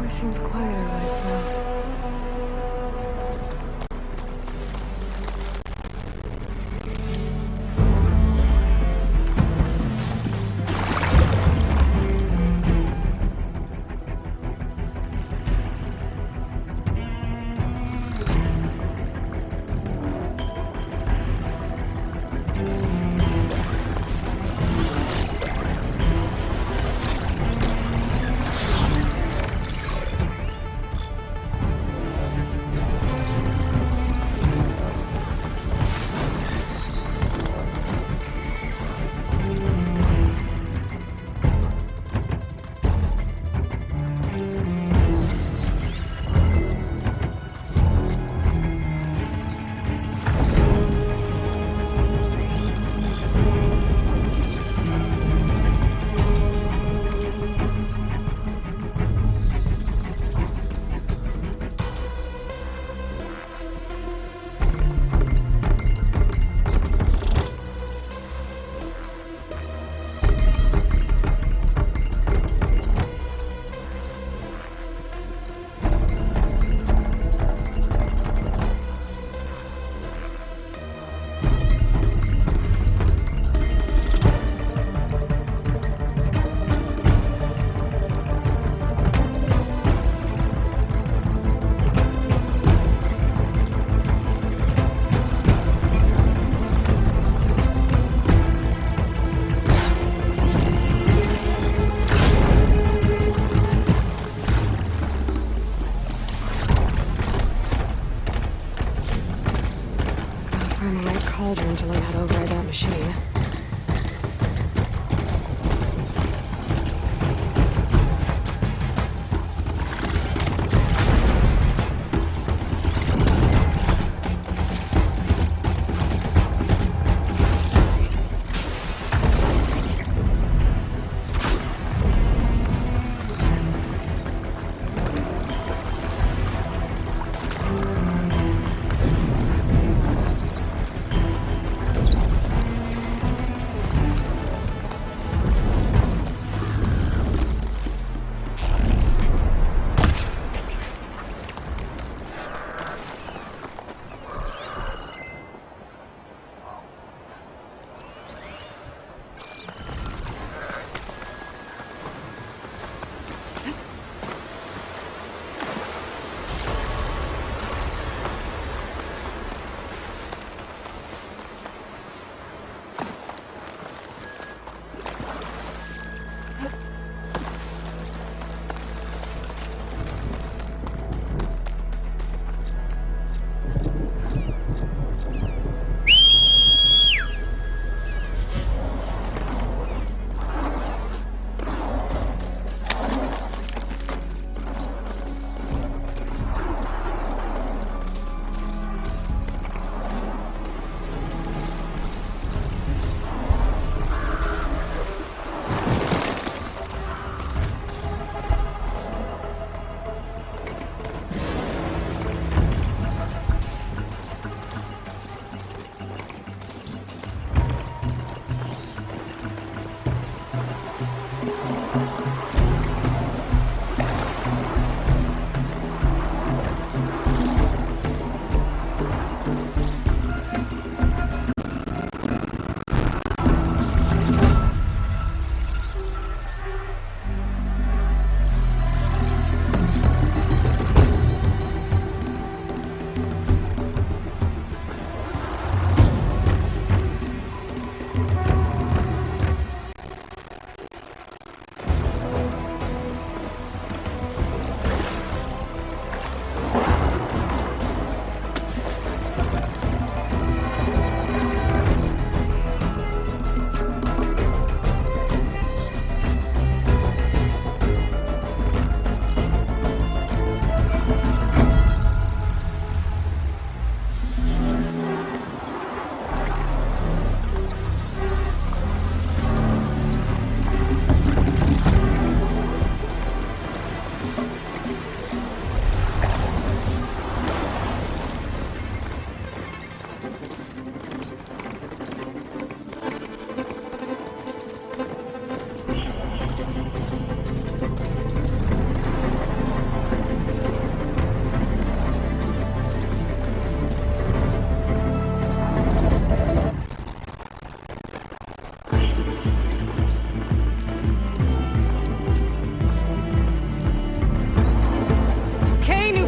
Seems quieter when it snows.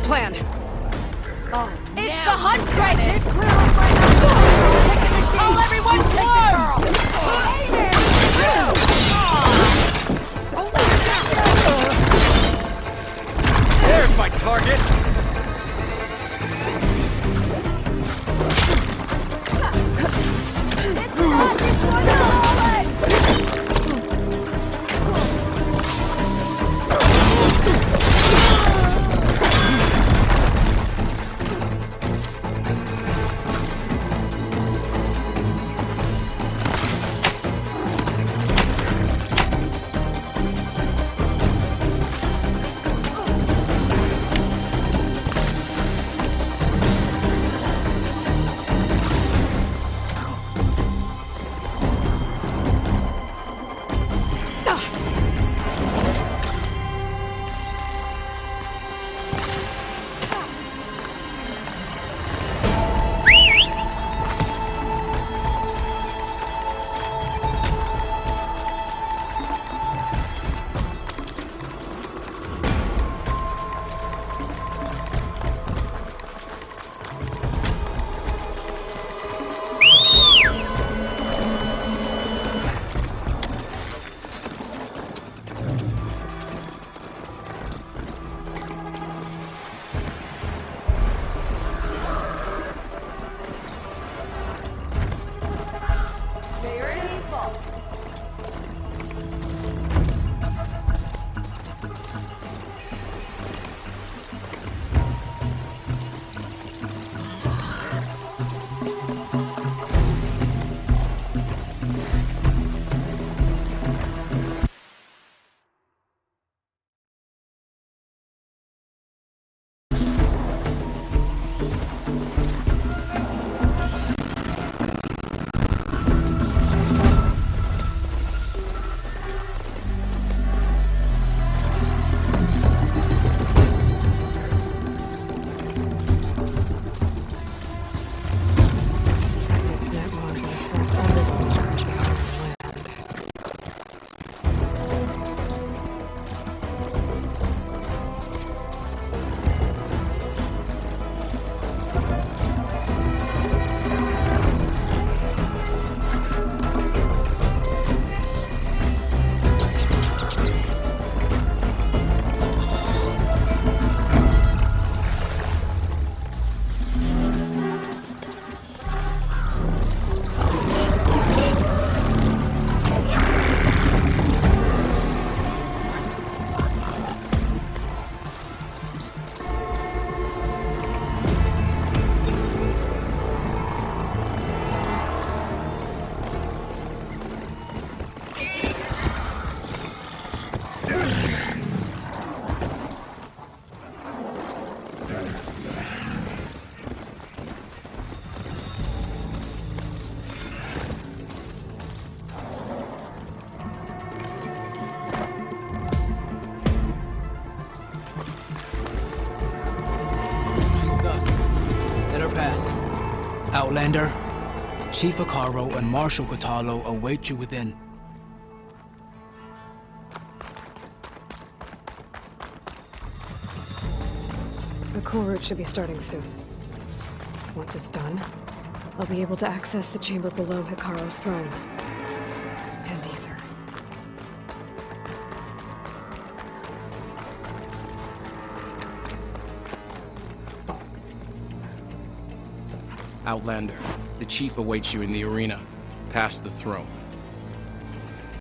plan? Oh, It's the Huntress! Call everyone There's my target! Outlander, Chief Hekarro and Marshal Kotallo await you within. The core route should be starting soon. Once it's done, I'll be able to access the chamber below Hekarro's throne. And Ether. Outlander, the Chief awaits you in the arena, past the throne.